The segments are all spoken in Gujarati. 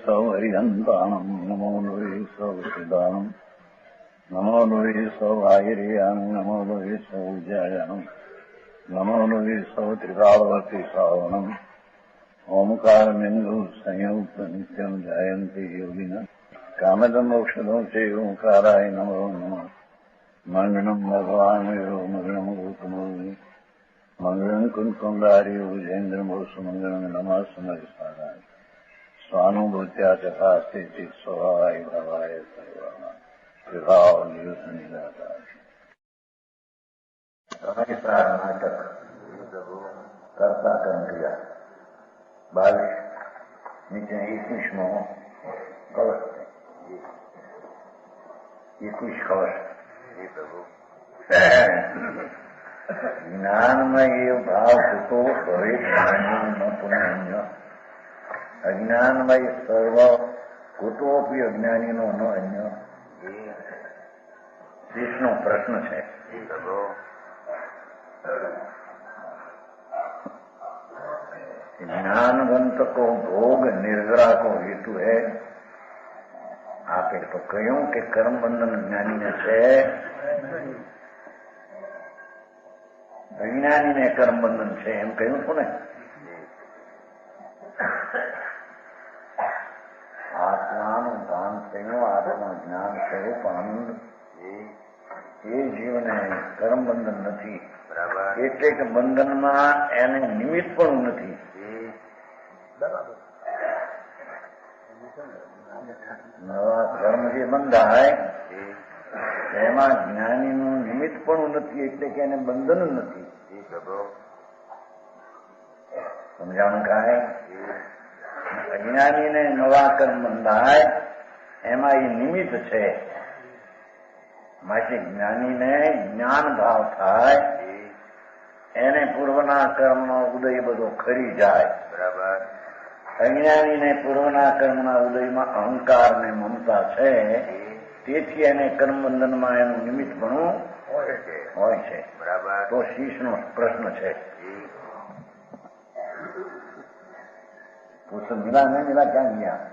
સૌ હરિહંતાણમ નમો લોહે સૌ સિદાનમ નમો લોહે સૌ આયર્યાણમ નમો લોહે સૌ ઉજ્જાયાણમ નમો લોહે સૌ ત્રિકાળવતી શ્રાવણમ ઓમકારમિંદુ સંયુક્ત નિત્યમ જાયંતી યોગિના કામદમોક્ષદો છે ઓંકારાય નમો નમઃ મંગળમ ભગવાન મંગળમ ગૌતમો મંગળમ કુંકુંડાર્યો જૈન્દ્રમો સુમંગળમ નમઃ સમરિસારાય સ્વાનુભૂત્યા ચકાસ્તે સ્વભાવાય ભવાય સર્વા વિભાવ નિયુત નિરાકાર સમયસાર નાટક કરતા કર્મક્રિયા 22 નીચે 21મો કવચ 21 કવચ જ્ઞાનમય ભાવ સુતો ભવે જ્ઞાની ન પુનઃ અજ્ઞાનમય સર્વ કુતોપી અજ્ઞાનીનો ન અન્ય શીશનો પ્રશ્ન છે. જ્ઞાનવંત કો ભોગ નિર્જરા કો હેતુ હે. આપે તો કહ્યું કે કર્મ બંધન જ્ઞાનીને છે, અજ્ઞાનીને કર્મ બંધન છે એમ કહ્યું છું ને. આત્માનું ભાન થયું, આત્મા જ્ઞાન સ્વરૂપ આનંદ એ જીવને કર્મ બંધન નથી. એટલે કે બંધનમાં એને નિમિત્ત પણ નથી. નવા કર્મ જે બંધાય એમાં જ્ઞાનીનું નિમિત્ત પણ નથી, એટલે કે એને બંધન નથી. સમજાણું કાંઈ? અજ્ઞાનીને નવા કર્મ બંધાય એમાં એ નિમિત્ત છે. માટે જ્ઞાનીને જ્ઞાન ભાવ થાય, એને પૂર્વના કર્મનો ઉદય બધો ખરી જાય. બરાબર. અજ્ઞાનીને પૂર્વના કર્મના ઉદયમાં અહંકાર ને મમતા છે, તેથી એને કર્મબંધનમાં એનું નિમિત્ત પણ હોય છે. બરાબર. તો શીશનો પ્રશ્ન છે. પૂછો મિલા ને મિલા ક્યાં ગયા?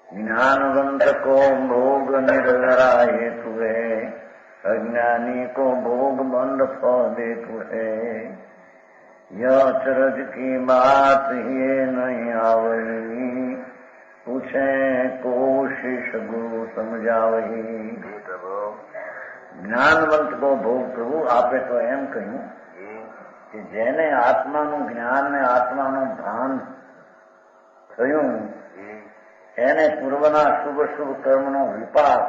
ज्ञानवंत को भोग निर्जरा हेतु है, अज्ञानी को भोग बंध फल देतु है. यह अचरज की बात ये नहीं आवही, पूछे कोशिश गुरु समझावही. જ્ઞાનવંત કો ભોગ પ્રભુ આપે તો એમ કહ્યું કે જેને આત્માનું જ્ઞાન ને આત્માનું ભાન થયું એને પૂર્વના શુભ શુભ કર્મનો વિપાક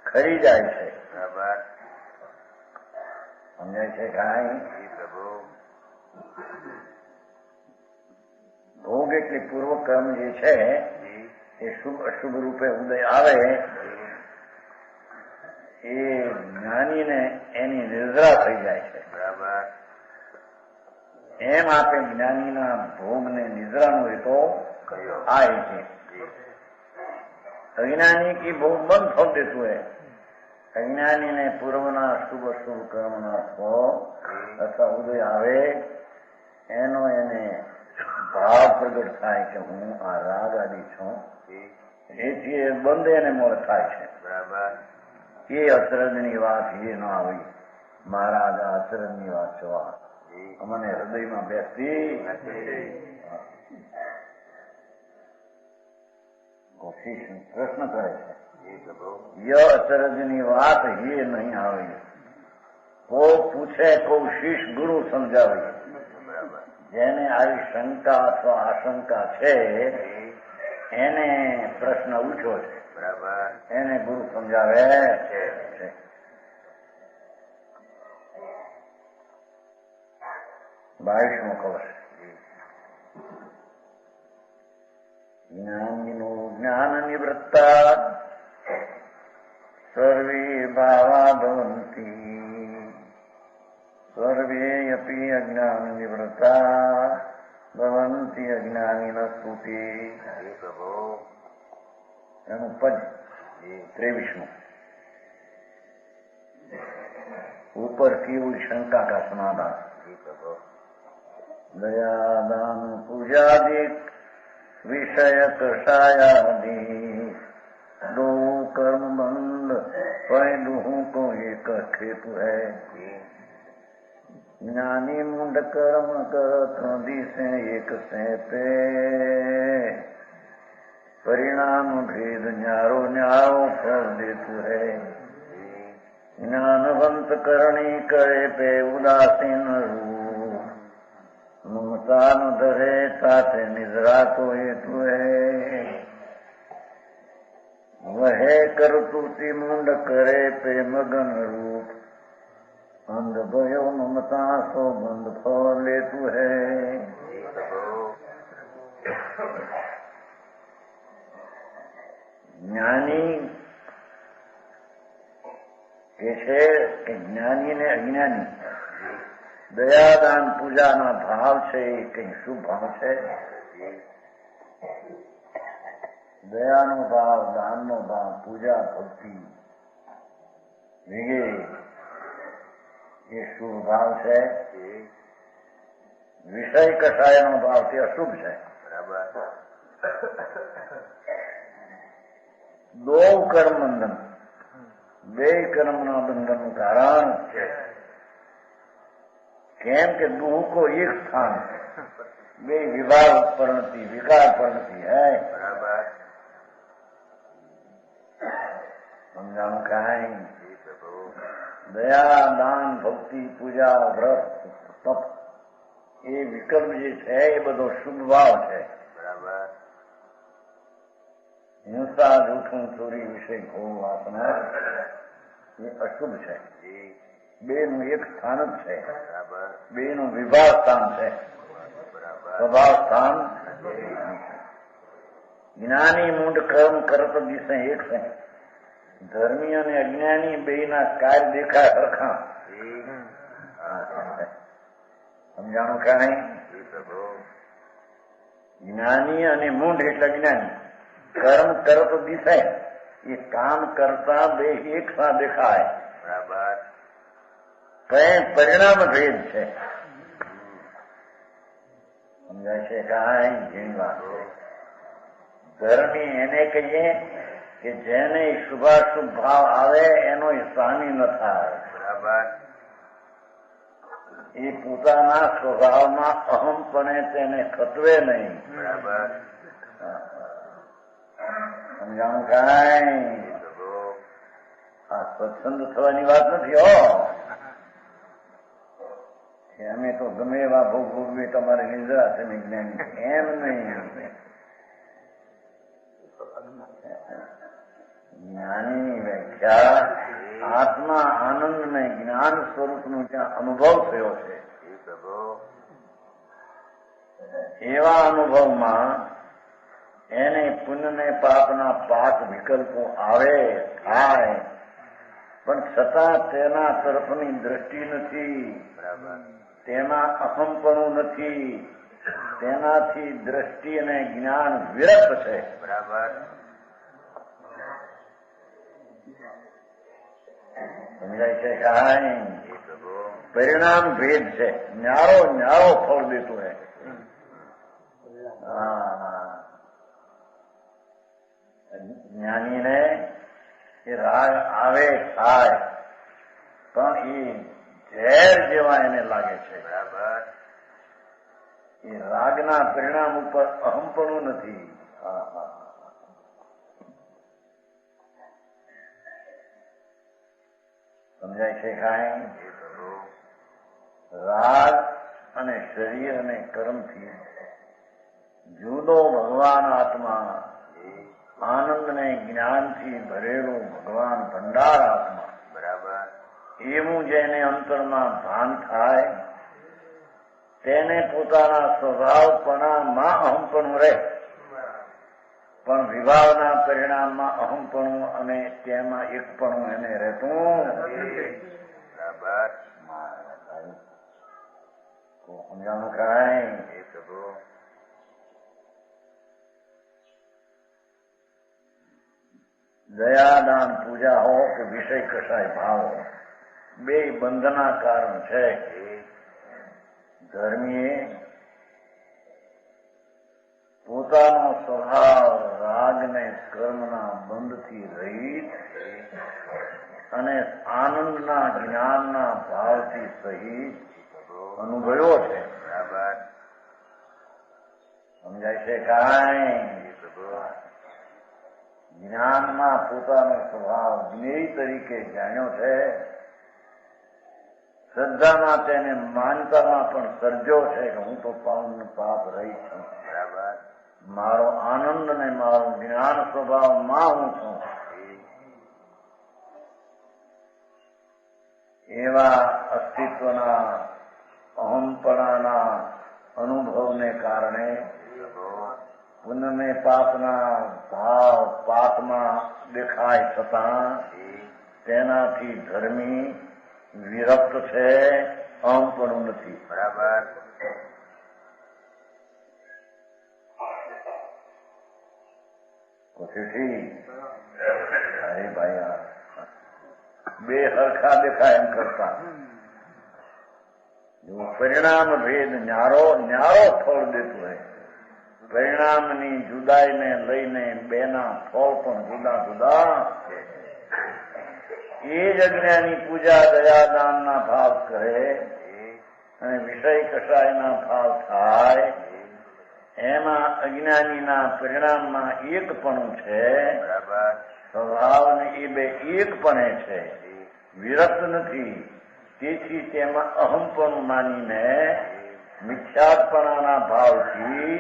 ખરી જાય છે. સમજાય છે કાંઈ? ભોગ એટલે પૂર્વ કર્મ જે છે એ શુભ અશુભ રૂપે ઉદય આવે એ જ્ઞાનીને એની નિર્જરા થઈ જાય છે. બરાબર. એમ આપે જ્ઞાનીના ભોગને નિદ્રાનો હેતો આ છે. अज्ञानी की भोग बंद हो देतु है. अज्ञानी ने पूर्वना शुभ शुभ कर्मना फल અથવા ઉદય આવે એનો એને ભાવ પ્રગટ થાય કે હું આ રાગ આદિ છું, એથી એ બંધ એને મોડ થાય છે. બરાબર. એ અચરજની વાત એ ન આવી. મહારાજ આ અચરજની વાત છો, અમને હૃદયમાં બેસતી પ્રશ્ન કરે છે. ય અચરજની વાત એ નહીં આવી. કો પૂછે કો શીશ ગુરુ સમજાવે. જેને આવી શંકા અથવા આશંકા છે એને પ્રશ્ન ઉઠ્યો છે. બરાબર. એને ગુરુ સમજાવે છે. 22મો કવચ. જ્ઞાનીનો જ્ઞાન નિવૃત્તા સર્વે ભાવા ભવંતી, સર્વે અપી અજ્ઞાન નિવૃત્તા ભવંતી અજ્ઞાનિન સ્તુતિ. એનું પદ 23 ऊपर की हुई शंका का समाधान। दया दान पूजादि विषय कषायादि दो कर्म बंद पहलू को एक खेतु है। ज्ञानी मुंड कर्म करत दिसे एक से पे परिणाम भेद न्यारो न्यारो फल देतु है। ज्ञानवंत करणी करे पे उदासीन रूप ममता न धरे ताते निद्रा को हेतु है। वह करतुति मुंड करे पे मगन रूप अंध भयो ममता सो बंद फल लेतु है। ज्ञानी કે છે કે જ્ઞાની ને અજ્ઞાની દયાદાન પૂજાના ભાવ છે એ કઈ શું ભાવ છે? દયાનો ભાવ, દાનનો ભાવ, પૂજા ભક્તિ વિગે એ શુભ ભાવ છે. વિષય કષાયનો ભાવ તે અશુભ છે. દો કર્મ બંધન, બે કર્મના બંધનનું કારણ છે. કેમ કે દુઃ को एक स्थान બે વિભાગ પરિણતિ વિકાર પરિણતિ है. સમજાણું કાંઈ? દયા, દાન, ભક્તિ, પૂજા, વ્રત, તપ એ વિકલ્પ જે છે એ બધો શુભ ભાવ છે. હિંસા, જૂઠું, ચોરી, વિષય, ભોગ, વાસના એ અશુભ છે. બેનું એક સ્થાન જ છે. બેનું વિભાગ સ્થાન છે, સ્વભાવ સ્થાન. જ્ઞાની મૂંડ કર્મ કરત દિશે એક છે. ધર્મી અને અજ્ઞાની બેના કાર્ય દેખાય સરખા. સમજાણું કાંઈ? જ્ઞાની અને મૂંઢ એટલે જ્ઞાની. કર્મ કરત દિશે એ કામ કરતા બે એક સાથ દેખાય. પરિણામ ભેદ છે. સમજાય છે કાંઈ? જેની વાત છે. ધર્મી એને કહીએ કે જેને શુભાશુભ ભાવ આવે એનો સ્વામી ન થાય. એ પોતાના સ્વભાવમાં અહમપણે તેને ખતવે નહીં. સમજાણું કાંઈ? આ સ્વચ્છંદ થવાની વાત નથી. અમે તો ગમે એવા ભોગ ભોગવી તમારે નિદ્રા છે જ્ઞાની, એમ નહીં. જ્ઞાનીની વ્યાખ્યા આત્મા આનંદ ને જ્ઞાન સ્વરૂપનો જ્યાં અનુભવ થયો છે એવા અનુભવમાં એને પુણ્ય ને પાપના પાક વિકલ્પો આવે થાય, પણ છતાં તેના તરફની દ્રષ્ટિ નથી, તેના અહમપણું નથી, તેનાથી દ્રષ્ટિ અને જ્ઞાન વિરક્ત છે. સમજાય છે કાંઈ? પરિણામ ભેદ છે. ન્યારો ન્યારો ફળ દેતું હે. જ્ઞાનીને એ રાગ આવે થાય, પણ એ ઝેર જેવા એને લાગે છે. એ રાગના પરિણામ ઉપર અહમપણું નથી. સમજાય છે કાંઈ? રાગ અને શરીર અને કર્મથી જુદો ભગવાન આત્મા, આનંદ ને જ્ઞાનથી ભરેલો ભગવાન ભંડાર આત્મા, એવું જેને અંતરમાં ભાન થાય તેને પોતાના સ્વભાવપણામાં અહમપણું રહે, પણ વિભાવના પરિણામમાં અહમપણું અને તેમાં એકપણું એને રહેતું. સમજાણું કાંઈ? દયાદાન પૂજા હો કે વિષય કસાય ભાવ હો, બે બંધના કારણ છે. ધર્મીએ પોતાનો સ્વભાવ રાગને કર્મના બંધથી રહિત અને આનંદના જ્ઞાનના ભાવથી સહિત અનુભવ્યો છે. સમજાય છે? કાંઈ જ્ઞાનમાં પોતાનો સ્વભાવ જ્ઞેય તરીકે જાણ્યો છે. શ્રદ્ધામાં તેને માનતામાં પણ સર્જો છે કે હું તો પાવન પાપ રહી છું. મારો આનંદ ને મારો જ્ઞાન સ્વભાવમાં હું છું. એવા અસ્તિત્વના અહમપણાના અનુભવને કારણે પુણ્યને પાપના ભાવ પાપમાં દેખાય છતાં તેનાથી ધર્મી વિરક્ત છે, અહમપણું નથી. બરાબર. પછી અરે ભાઈ બે હરખા દેખાય એમ કરતા પરિણામ ભેદ ન્યારો ફળ દેતું હોય. પરિણામની જુદાઈને લઈને બેના ફળ પણ જુદા જુદા. એ જ અજ્ઞાની પૂજા દયાદાનના ભાવ કરે અને વિષય કસાયના ભાવ થાય. એમાં અજ્ઞાનીના પરિણામમાં એકપણું છે, સ્વભાવને એ બે એકપણે છે, વિરક્ત નથી. તેથી તેમાં અહમપણું માનીને મિથ્યાત્પણાના ભાવથી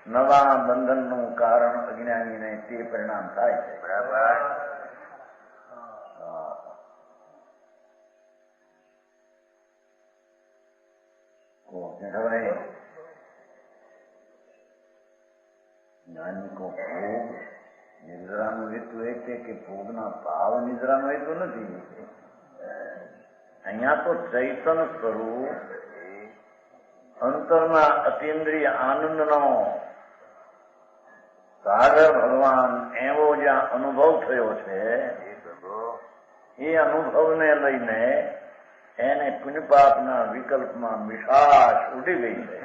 નવા બંધનનું કારણ અજ્ઞાનીને તે પરિણામ થાય છે. બરાબર. જ્ઞાની કો ભોગ નિદ્રાનું હેતુ એ છે કે ભોગના ભાવ નિદ્રાનો હેતુ નથી. અહીંયા તો ચૈતન સ્વરૂપ અંતરના અતિન્દ્રિય આનંદનો સાગર ભગવાન એવો જ્યાં અનુભવ થયો છે, એ અનુભવને લઈને એને પુણ્યપાપના વિકલ્પમાં મિઠાશ ઉડી ગઈ છે.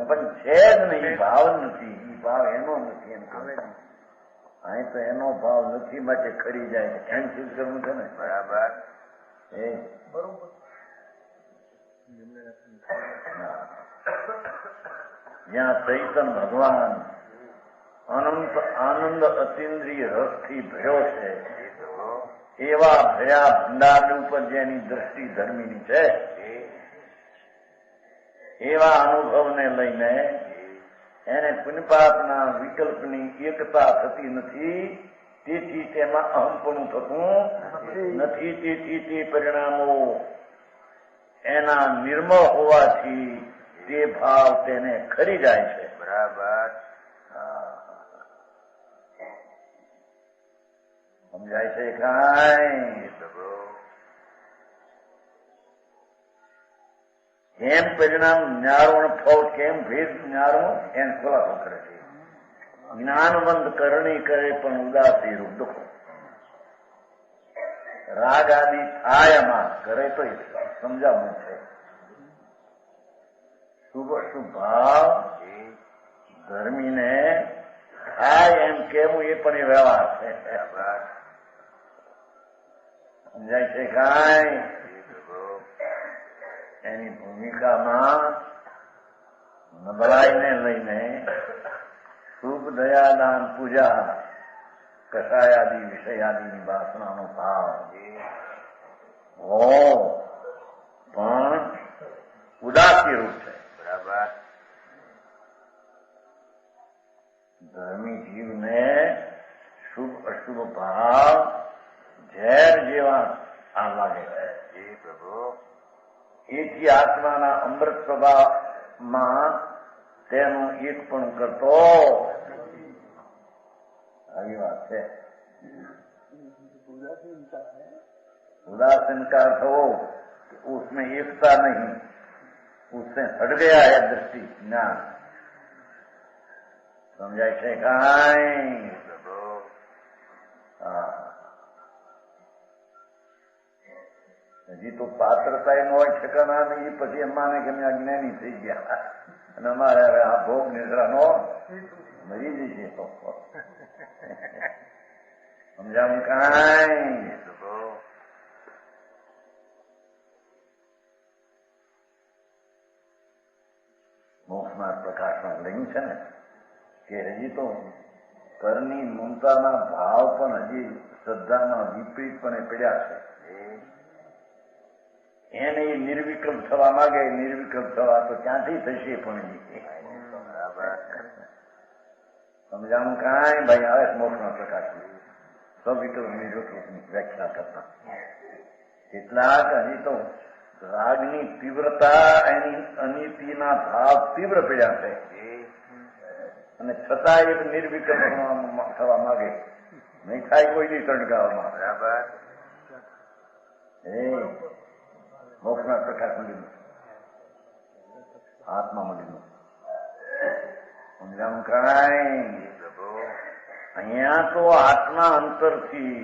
પણ છે જ નહીં, ભાવ નથી. એ ભાવ એનો નથી. એમ અહીં તો એનો ભાવ નથી માટે ખરી જાય. એમ સિદ્ધ કરવું છે ને. બરાબર. જ્યાં ચૈતન ભગવાન અનંત આનંદ અતિન્દ્રિય રસથી ભયો છે, એવા ભયા ભંડાર ઉપર જેની દ્રષ્ટિ ધર્મીની છે, એવા અનુભવને લઈને એને પુણ્યપાપના વિકલ્પની એકતા થતી નથી. તેથી તેમાં અહમપણું થતું નથી. તેથી તે પરિણામો એના નિર્મળ હોવાથી તે ભાવ તેને ખરી જાય છે. બરાબર. સમજાય છે? કાંઈ કેમ પરિણામ ન્યારો ફળ કેમ ભેદ ન્યારો એમ ખુલાસો કરે છે. જ્ઞાનવંત કરણી કરે પણ ઉદાસી રૂપ દુઃખો. રાગ આદિ થાયમાં કરે તો સમજાવું છે. શુભ અશુભ ભાવ ધર્મીને થાય એમ કેવું એ પણ એ વ્યવહાર છે. સમજાય છે? કાંઈ એની ભૂમિકામાં નબળાઈને લઈને શુભ દયાદાન પૂજા કસાયાદી વિષયાદીની વાસનાનો ભાવ હો પણ ઉદાસી રૂપ છે. બરાબર. ધર્મી જીવને શુભ અશુભ ભાવ ઝેર જેવા આ લાગે છે. પ્રભુ એથી આત્માના અમૃત સ્વભાવમાં તેનું એક પણ કરતો આવી વાત છે. उदासीन का अर्थ हो उसमें एकता नहीं, उससे हट गया है दृष्टि ज्ञान. સમજાય છે કાંઈ? હા, હજી તો પાત્રતા ન હોય ઠેકાના ને એ પછી એમ માને કે અમે અજ્ઞાની થઈ ગયા અને અમારે હવે આ ભોગ નિદ્રાનો મરી જશે. તો સમજાવું કાંઈ? મોક્ષના પ્રકાશમાં લઈ છે ને કે હજી તો પરની મમતાના ભાવ પણ હજી શ્રદ્ધાના વિપરીતપણે પડ્યા છે. એને નિર્વિકલ્પ થવા માંગે, નિર્વિકલ્પ થવા તો ક્યાંથી થશે? પણ સમજાણું કાંઈ? ભાઈ આવે મોક્ષના પ્રકાશ સવિકલ્પ નિર્વિકલ્પની વ્યાખ્યા કરતા કેટલાક હજી તો રાગની તીવ્રતા એની અનિતિના ભાવ તીવ્ર પડ્યા છે અને છતાં એક નિર્વિકલ્પ થવા માંગે. નહીં થાય કોઈ દી તણગાવામાં. બરાબર. મોક્ષના પ્રકાશ મળીનું આત્મા મળીનું સમજાવું કાંઈ? અહીંયા તો આત્મા અંતરથી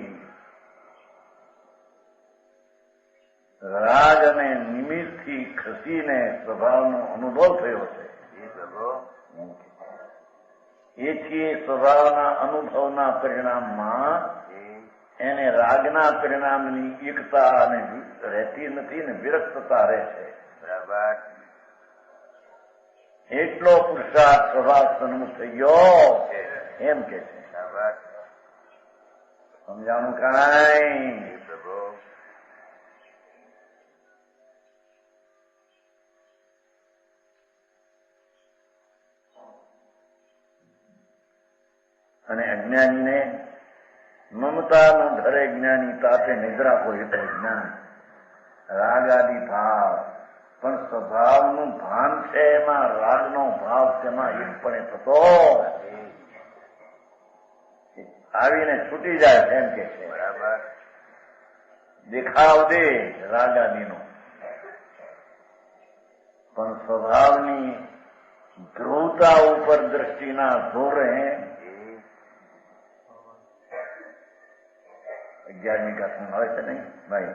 રાગ અને નિમિત્તથી ખસીને સ્વભાવનો અનુભવ થયો છે. એથી એ સ્વભાવના અનુભવના પરિણામમાં એને રાગના પરિણામની એકતા અને રહેતી નથી ને વિરક્તતા રહે છે. બરાબર. એટલો પુરુષાર્થ સ્વભાવ સન્મુખ થઈ ગયો એમ કે છે. બરાબર. સમજાણું કાંઈ? અને અજ્ઞાનીને મમતા ન ધરે જ્ઞાની તાપે નિદ્રા હોય તો જ્ઞાન રાગ આદિ ભાવ પણ સ્વભાવનું ભાન છે એમાં રાગનો ભાવ તેમાં એકપણે થતો આવીને છૂટી જાય એમ કે છે. બરાબર. દેખાવ દે રાગ આદિનો પણ સ્વભાવની ધ્રુવતા ઉપર દ્રષ્ટિના ધોરે 11મી ગાથમાં આવે છે નહીં ભાઈ?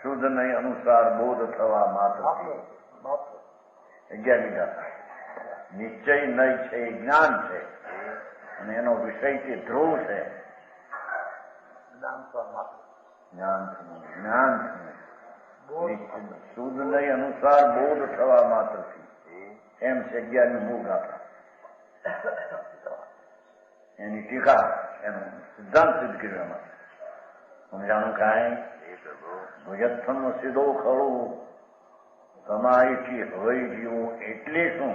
શુદ્ધ નહીં અનુસાર બોધ થવા માત્રથી 11મી ગાથા. નિશ્ચય નહીં છે એ જ્ઞાન છે અને એનો વિષય છે ધ્રુવ છે. જ્ઞાન શુદ્ધ નહીં અનુસાર બોધ થવા માત્રથી એમ છે 11મી મૂળ ગાથા. એની ટીકા એનો સિદ્ધાંત સિદ્ધ કરવા માટે સમજાણું કાંઈ? ભુજત્થનો સીધો ખરું તમારીથી હોય જીવું એટલે શું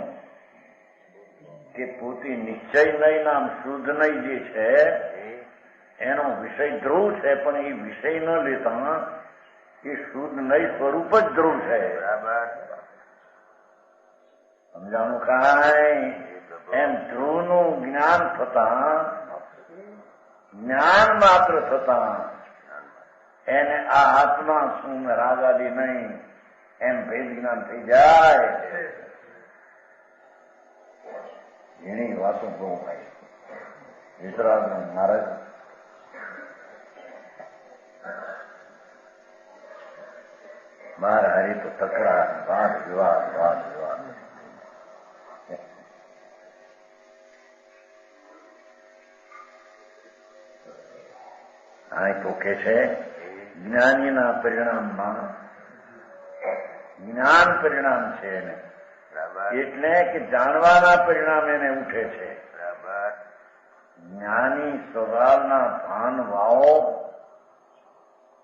કે પોતે નિશ્ચય નહીં નામ શુદ્ધ નહીં જે છે એનો વિષય ધ્રુવ છે પણ એ વિષય ન લેતા એ શુદ્ધ નહીં સ્વરૂપ જ ધ્રુવ છે. બરાબર. સમજાણું કાંઈ? એમ ધ્રુવનું જ્ઞાન થતા જ્ઞાન માત્ર થતા એને આ આત્મા શું રાગ આદિ નહીં એમ ભેદ જ્ઞાન થઈ જાય. એની વાતો બહુ થાય. વિતરાગ મહારાજ મારા હારી તો તકરાર વાદ વિવાદ આ તો કે છે જ્ઞાનીના પરિણામમાં જ્ઞાન પરિણામ છે એને એટલે કે જાણવાના પરિણામ એને ઉઠે છે. જ્ઞાની સ્વભાવના ભાન વાવો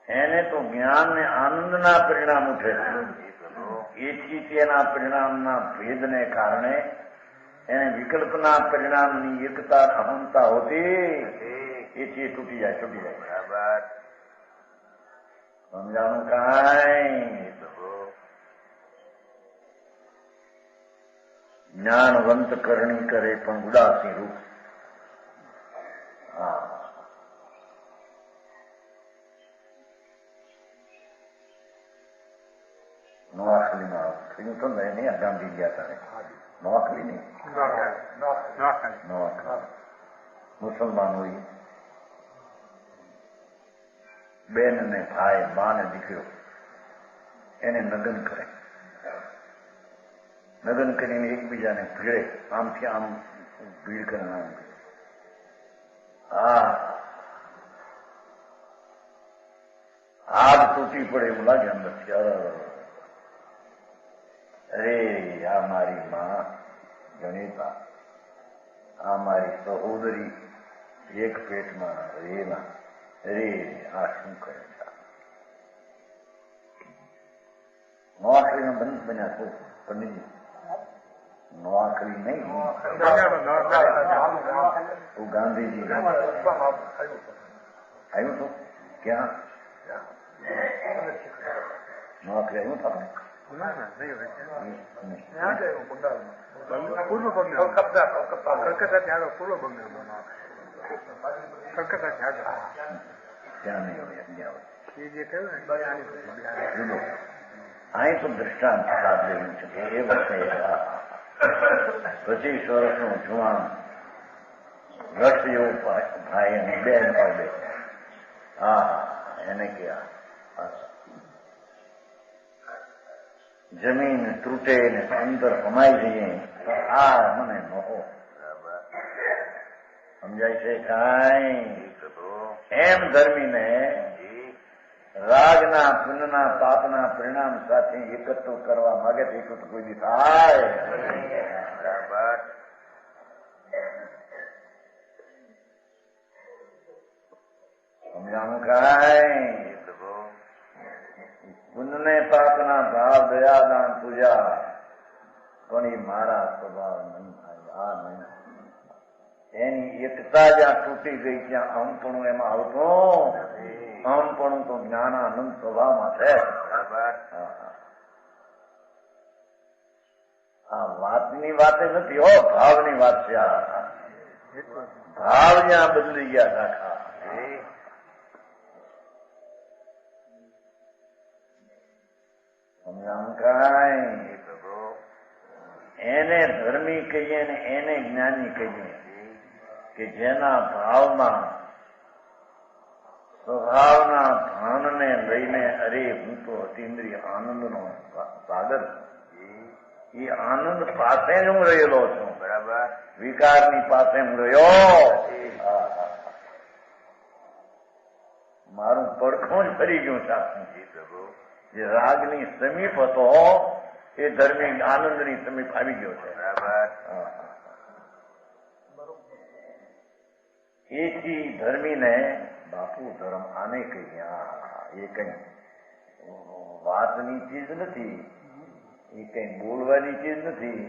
એને તો જ્ઞાન ને આનંદના પરિણામ ઉઠે છે. એથી તેના પરિણામના ભેદને કારણે એને વિકલ્પના પરિણામની એકતા અહંતા હોતી એથી તૂટી જાય. બરાબર. સમજાણું કાંઈ? જ્ઞાનવંત કરણી કરે પણ ઉદાસી રૂપ. નવાખલીમાં થયું તો નહીં ગાંધી ગયા તારે નવાખલી નહીં નોખા મુસલમાન હોય, બેન ને ભાઈ, બા ને દીકરો, એને લગ્ન કરે. લગ્ન કરીને એકબીજાને ભીડે, આમથી આમ ભીડ કરે. હાથ તૂટી પડે એવું લાગે અંદરથી. અરે આ મારી માં ગણિતા, આ મારી સહોદરી એક પેટમાં રેલા, અરે આ શું કરે છે? નોકરીનો બંધ બન્યા છો પંડિતજી? નોકરી નહીં, હું ગાંધીજી આવ્યું છું. ક્યાં નોકરી આવ્યું તમને? પૂર્વ બંગાળ, કલકત્તા પૂર્વ બંગાળ, કલકત્તા ત્યાં નહીં હોય. એ જે કહ્યું ને અહીં તો દૃષ્ટાંત સાંભળેલું છે કે એ વખતે 25 વર્ષનું જુવાન રક્ષ જેવું ભાઈ અને બેન હોય, એને કે જમીન તૂટે ને અંદર સમાઈ જઈએ, મને મોહો સમજાય છે કાંઈ? એમ ધર્મીને રાગના પુણ્યના પાપના પરિણામ સાથે એકત્ર કરવા માંગે તો એકત્ર કોઈ દી થાય. સમજાણું કાંઈ? પુણ્યને પાપના ભાવ, દયાદાન, પૂજા, પણ એ મારા સ્વભાવ નહીં થાય. આ નહીં, એની એકતા જ્યાં તૂટી ગઈ ત્યાં અહંપણું એમાં આવતું. અહંપણું તો જ્ઞાનાનંદ સ્વભાવમાં છે. આ વાતની વાત નથી હો, ભાવની વાત છે. ભાવ જ્યાં બદલી ગયા દાખા. સમજાણું કાંઈ? એને ધર્મી કહીએ ને એને જ્ઞાની કહીએ કે જેના ભાવમાં સ્વભાવના ભાનને લઈને અરે હું તો અતિન્દ્રિય આનંદનો સાગર, એ આનંદ પાસે જ હું રહેલો છું. બરાબર, વિકારની પાસે હું રહ્યો. મારું પડખું જ ફરી ગયું છે. જે રાગની સમીપ હતો એ ધર્મી આનંદની સમીપ આવી ગયો છે. બરાબર, એથી ધર્મીને બાપુ ધર્મ આને કહ્યા. એ કઈ વાતની ચીજ નથી, એ કઈ બોલવાની ચીજ નથી,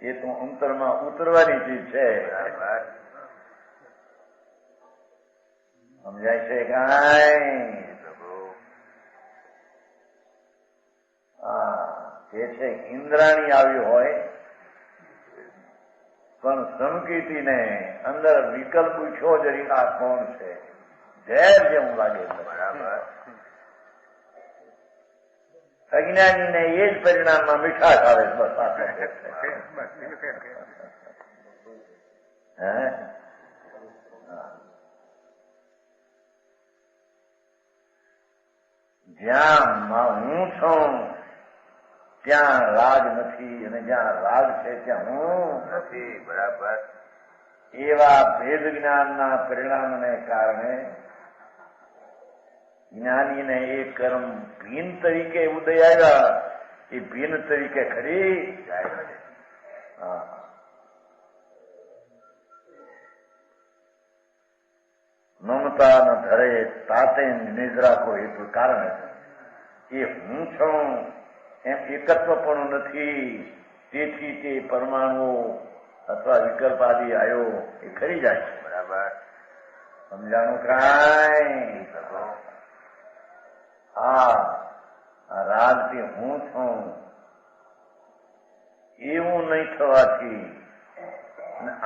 એ તો અંતરમાં ઉતરવાની ચીજ છે. સમજાય છે કાંઈ? તે છે ઇન્દ્રાણી આવ્યું હોય પણ સંકીર્તિને અંદર વિકલ્પ પૂછો જરી આ કોણ છે, ઝેર જેવું લાગે. બરાબર, અજ્ઞાનીને એ જ પરિણામમાં મીઠાશ આવે. બસ જ્યાં હું છું ત્યાં રાગ નથી, અને જ્યાં રાગ છે ત્યાં હું નથી. બરાબર, એવા ભેદ જ્ઞાનના પરિણામને કારણે જ્ઞાનીને એ કર્મ ભીન તરીકે ઉદય આવ્યા, એ ભીન તરીકે ખરી મમતા ન ધરે તાતે નિદ્રા કો હેતુ કારણ એ હું છું એમ એકત્વ પણ નથી. તેથી તે પરમાણુ અથવા વિકલ્પ આદિ આવ્યો એ ખરી જાય છે. બરાબર, સમજાણું કાંઈ? રાગથી હું છું એવું નહીં થવાથી,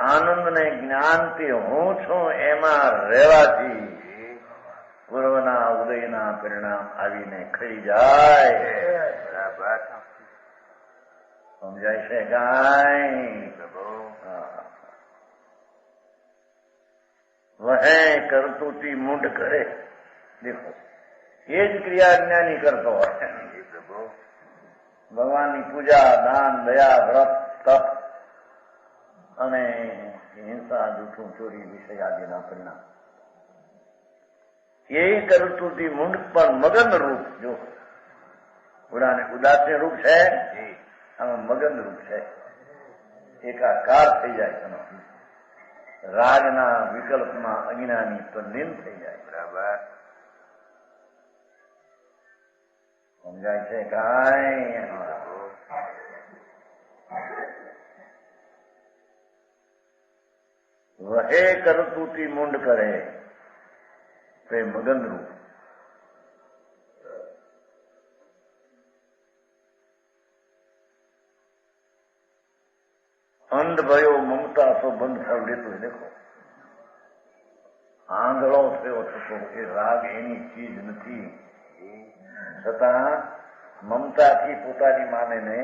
આનંદ ને જ્ઞાનથી હું છું એમાં રહેવાથી પૂર્વના ઉદયના પરિણામ આવીને ખરી જાય. બરાબર, સમજાય છે કાંઈ? वह करतूती मुंड करे। देखो ये જ ક્રિયા જ્ઞાની કરતો હોય। ભગવાનની પૂજા, દાન, દયા, વ્રત, તપ અને હિંસા, જૂઠું, ચોરી, વિષય આદિના પરિણામ એ કરતૂતી મુંડ પણ મગન રૂપ। જો ઉદાસી રૂપ છે, આમાં મગન રૂપ છે, એકાકાર થઈ જાય એનો રાગના વિકલ્પમાં અજ્ઞાની તો લીન થઈ જાય। બરાબર સમજાય છે કાંઈ? વહે કરતૂતી મુંડ કરે તે મગન રૂપ। અંધ ભયો મમતા સો બંધ ફળ લેતું। દેખો આંધળો થયો થતો એ રાગ એની ચીજ નથી, છતાં મમતાથી પોતાની માને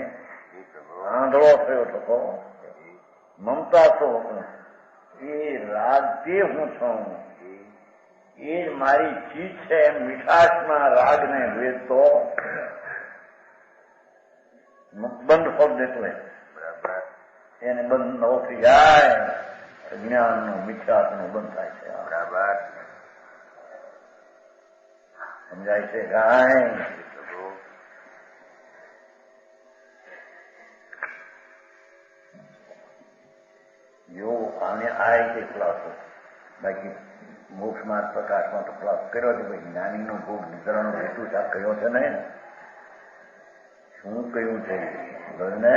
આંધળો થયો થતો મમતા તો એ રાગ તે હું છું, એ મારી ચીજ છે એમ મીઠાશમાં રાગને વેચતો બંધ ફળ દેતો એને બંધ ન થઈ જાય, જ્ઞાનનો મિથ્યાત્વનો બંધ થાય છે। બરાબર સમજાય છે કાંઈ? જો આને આ રીતે ખુલાસો, બાકી મોક્ષમાં પ્રકાશમાં તો ખુલાસો કર્યો છે ભાઈ જ્ઞાનીનો ભોગ નિદ્રાનો હેતુ આ કહ્યો છે ને, શું કહ્યું છે ને?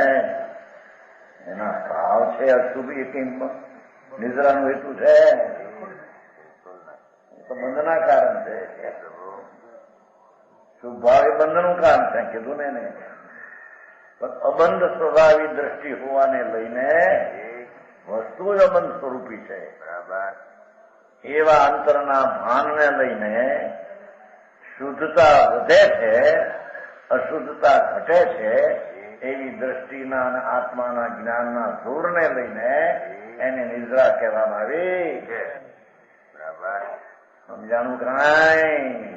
એના ભાવ છે અશુભ, એ કઈ નિદ્રાનો હેતુ છે તો બંધના કારણ છે। શુભ ભાવ એ બંધનું કારણ છે કીધું ને એને, પણ અબંધ સ્વભાવી દ્રષ્ટિ હોવાને લઈને વસ્તુ જ અબંધ સ્વરૂપી છે। બરાબર એવા અંતરના ભાનને લઈને શુદ્ધતા વધે છે, અશુદ્ધતા ઘટે છે, એવી દ્રષ્ટિના અને આત્માના જ્ઞાનના જોરને લઈને એને નિદ્રા કહેવામાં આવી છે। બરાબર સમજાણું કાંઈ?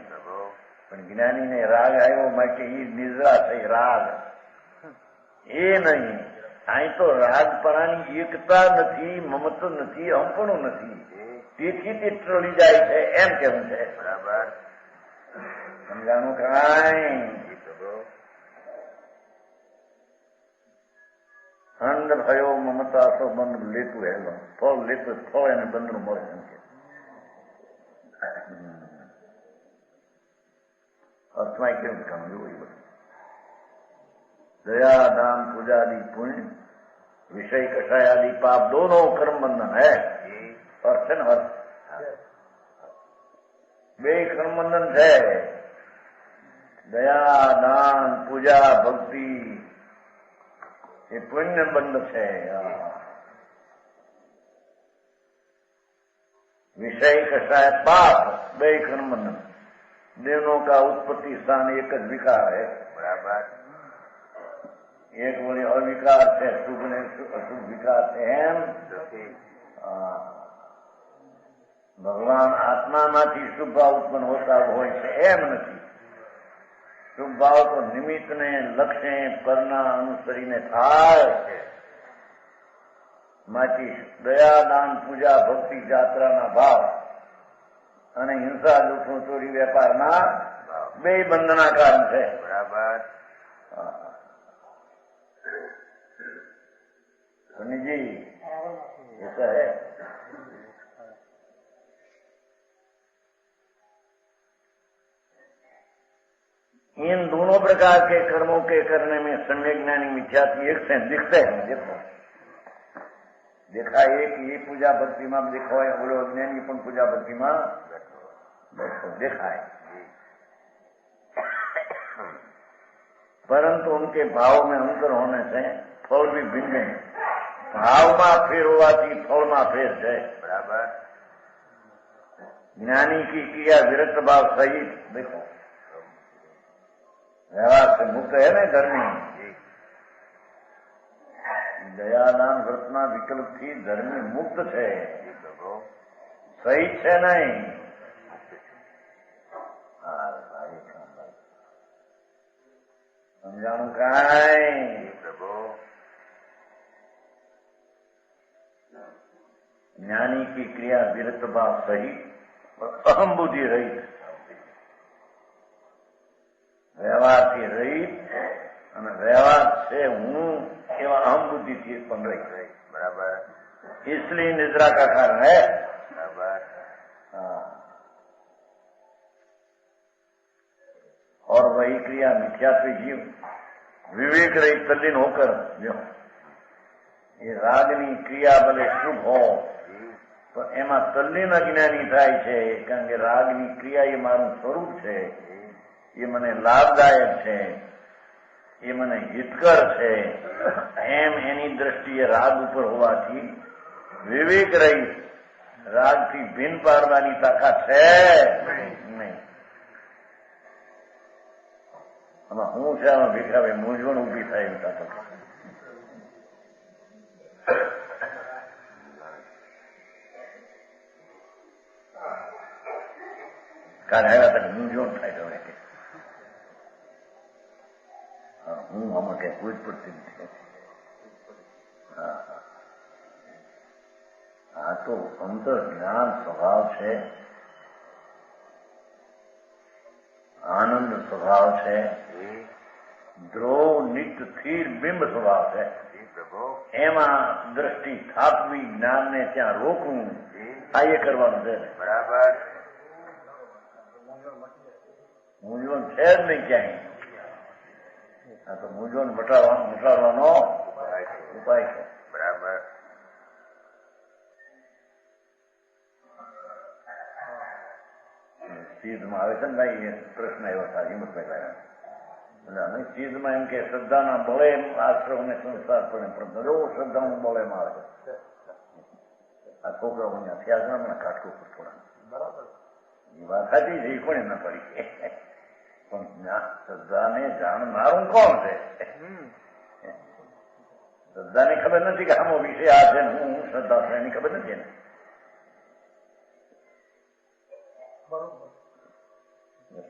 પણ જ્ઞાનીને રાગ આવ્યો માટે એ નિદ્રા થઈ, રાગ એ નહીં। અહીં તો રાગપણાની એકતા નથી, મમત્વ નથી, અહંપણું નથી, તેથી તે ટળી જાય છે એમ કેવું છે। બરાબર સમજાણું કાંઈ? અંધ ભયો મમતા સો બંધ લેતું હેલો ફળ લેતું ફળ એને બંધનું મળે એમ કે અર્થમાં કેવું કામ એવું એ બધું दया दान पूजा आदि पुण्य विषय कषाय आदि पाप दोनों कर्म बंधन है। अर्थ है ना, अर्थ बे कर्म बंधन है। दया दान पूजा भक्ति ये पुण्य बंध है। विषय कषाय पाप बे कर्म बंधन, दोनों का उत्पत्ति स्थान एक ज विकार है। बराबर एक बोले अविकार છે, શુભ ને અશુભ વિકાર છે એમ ભગવાન આત્મામાંથી શુભ ભાવ ઉત્પન્ન હોતા હોય છે એમ નથી। શુભ ભાવ તો નિમિત્તને લક્ષ્ય પરના અનુસરીને થાય છે। માંથી દયા દાન પૂજા ભક્તિ જાત્રાના ભાવ અને હિંસા દુઃખનું ચોરી વેપારના બે બંધના કારણ છે। બરાબર जी ऐसा है। इन दोनों प्रकार के कर्मों के करने में सम्यक ज्ञानी मिथ्यात्व एक से दिखते हैं। देखो देखा एक ये पूजा भक्ति में देखो है, बोलो अज्ञानी पण पूजा भक्ति में देखा है, परंतु उनके भाव में अंतर होने से फल भी भिन्न है। भावમાં ફેર હોવાથી ફળમાં ફેર છે। બરાબર જ્ઞાની की क्रिया विरक्त भाव सहित देखो व्यवहार से मुक्त है ना धर्मी। दयादान व्रतना विकल्प थी धर्मी मुक्त है। સહી છે નહીં. સમજાણું કાંઈ? ज्ञानी की क्रिया विरत भाव सही अहम बुद्धि रहित, વ્યવહારથી રહિત અને વ્યવહાર છે હું એવા અહમ बुद्धि थी પણ रही. बराबर. इसलिए निद्रा का कारण है. बराबर. हाँ. और वही क्रिया मिथ्यात्व जीव विवेक रहित तल्लीन होकर जो ये रागनी क्रिया भले शुभ हो તો એમાં તલ્લીન અજ્ઞાની થાય છે. કારણ કે રાગની ક્રિયા એ મારું સ્વરૂપ છે, એ મને લાભદાયક છે, એ મને હિતકર છે, એમ એની દ્રષ્ટિએ રાગ ઉપર હોવાથી વિવેક રહી રાગથી ભિન્ન પાડવાની તાકાત છે નહીં. આમાં હું છે આમાં ભીખાવે મૂંઝવણ ઉભી થાય એમ તાકાત. કાલે આવ્યા તક મૂંઝવણ થાય હવે કે હું આમાં કઈ કોઈ જ પડતી નથી. આ તો અંતર જ્ઞાન સ્વભાવ છે, આનંદ સ્વભાવ છે, ધ્રુવ નિત્ય સ્થિર બિંબ સ્વભાવ છે. એમાં દ્રષ્ટિ સ્થાપવી, જ્ઞાનને ત્યાં રોકવું, આ એ કરવાનું છે. બરાબર. મૂંઝવણ છે જ નહીં ક્યાંય. આ તો મૂંઝવણ મટાડવાનો ઉપાય છે. બરાબર. ચીજમાં આવે છે ને ભાઈ, એ પ્રશ્ન એવો થાય હિંમતભાઈ અને ચીજમાં એમ કે શ્રદ્ધાના બળે આશ્રમને સંસાર પડે, પણ દરો શ્રદ્ધાનું બળે માં આવે. આ છોકરાઓ અહીંયા થયા છે મને કાટકો પર થોડા. બરાબર. એ વાત સાચી છે, એ કોને ના પડી. પણ શ્રદ્ધાને જાણનારું કોણ છે? શ્રદ્ધાને ખબર નથી કે આમો વિષય આ છે, હું શ્રદ્ધા છે એની ખબર નથી ને.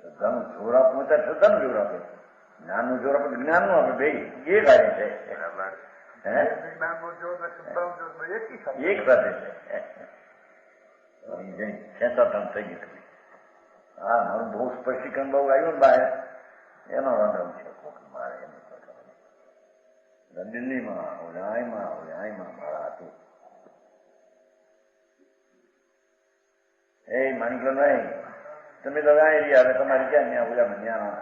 શ્રદ્ધાનું જોર આપવું ત્યારે શ્રદ્ધાનું જોર આપે, જ્ઞાનનું જોર આપે જ્ઞાનનું આપે. બે એ કાર્ય છે. એક સાથે છે. ખેંચાતા થઈ ગયું. હા, મારું બહુ સ્પષ્ટીકરણ બહુ આવ્યું ને બહાર, એનો વાંધો છે. મારે દિલ્હીમાં ઓલાયમાં મારા હતું. એ માની લો નહીં, તમે તો ગાય રહ્યા, હવે તમારી ક્યાં ત્યાં ઓલામાં ત્યાં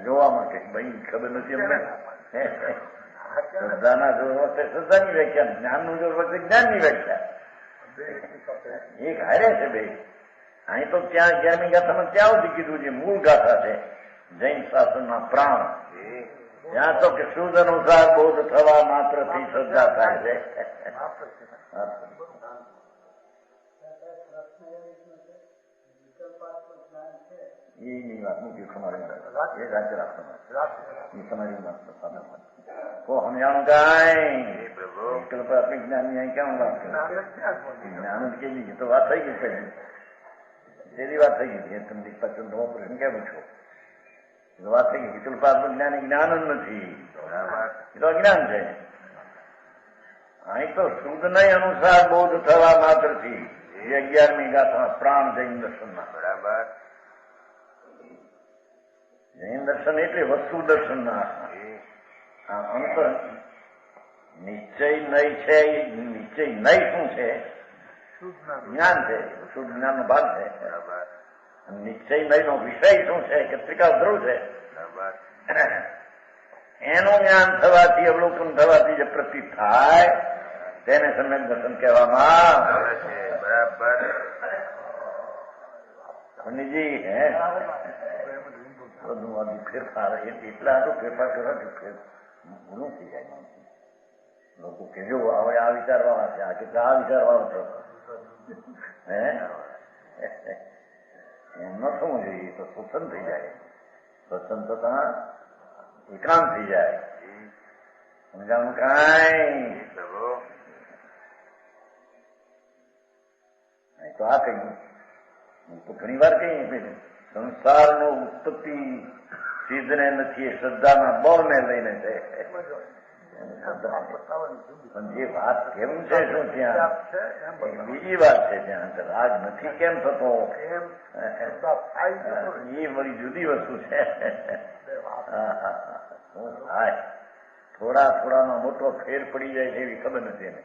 જોવા માટે ભાઈ ખબર નથી અમને. શ્રદ્ધાના જોર વખતે શ્રદ્ધાની વ્યાખ્યા, જ્ઞાનનું જોર વખતે જ્ઞાનની વ્યાખ્યા. એક હારે છે બે. અહીં તો ત્યાં 11મી ગાથામાં ત્યાં સુધી કીધું છે, મૂળ ગાથા છે જૈન શાસનના પ્રાણ. ત્યાં તો કે શુદ્ધ અનુસાર બોધ થવા માત્રથી શ્રદ્ધા થાય છે. એની વાત મૂકી તમારી, એ રાજ્ય રાખવા એ તમારી વાત તો સમજાણું કાંઈ પ્રાથમિક જ્ઞાનની અહીં કેમ વાત કરે? જ્ઞાન જ કેવી તો વાત થઈ ગઈ છે, એની વાત થઈ ગઈ. તમને પચન નવો પ્રશ્ન કેમ છો? વાત થઈ ગઈ. વિકલ્પ જ્ઞાન જ્ઞાન જ નથી, એ તો અજ્ઞાન છે. અહીં તો શુદ્ધ નહીં અનુસાર બોધ થવા માત્રથી એ 11મી ગાથા પ્રાણ જૈન દર્શનના. બરાબર. જૈન દર્શન એટલે વસ્તુ દર્શન ના અંતર નિશ્ચય નહીં છે. નિશ્ચય નહીં શું છે? જ્ઞાન છે, શુદ્ધ જ્ઞાન નો ભાગ છે. બરાબર. નિશ્ચય નહીં નો વિષય શું છે? કે ત્રિકાળ ધ્રુવ છે. બરાબર. એનું જ્ઞાન થવાથી, અવલોકન થવાથી જે પ્રતીત થાય તેને સમ્યક દર્શન કહેવામાં આવે છે. બરાબર. પંડિતજી હે બધું ફેરફાર એટલા તો ફેરફાર કરવા ગુનો થઈ જાય. લોકો કે જો હવે આ વિચારવાળા છે, આ કેટલા આ વિચારવાળો છો હે એમ ન થવું જોઈએ. તો સ્વતંત્ર થઈ જાય, સ્વતંત્રતા એકાંત થઈ જાય. સમજાવું કાંઈ તો આ કહ્યું તો ઘણી વાર કહીએ સંસારનો ઉત્પત્તિ સિદ્ધને નથી, એ શ્રદ્ધાના બળને લઈને છે. પણ જે વાત કેમ છે શું ત્યાં બીજી વાત છે. ત્યાં રાગ નથી કેમ થતો એ વળી જુદી વસ્તુ છે. થોડા થોડામાં મોટો ફેર પડી જાય છે એવી ખબર નથી એને.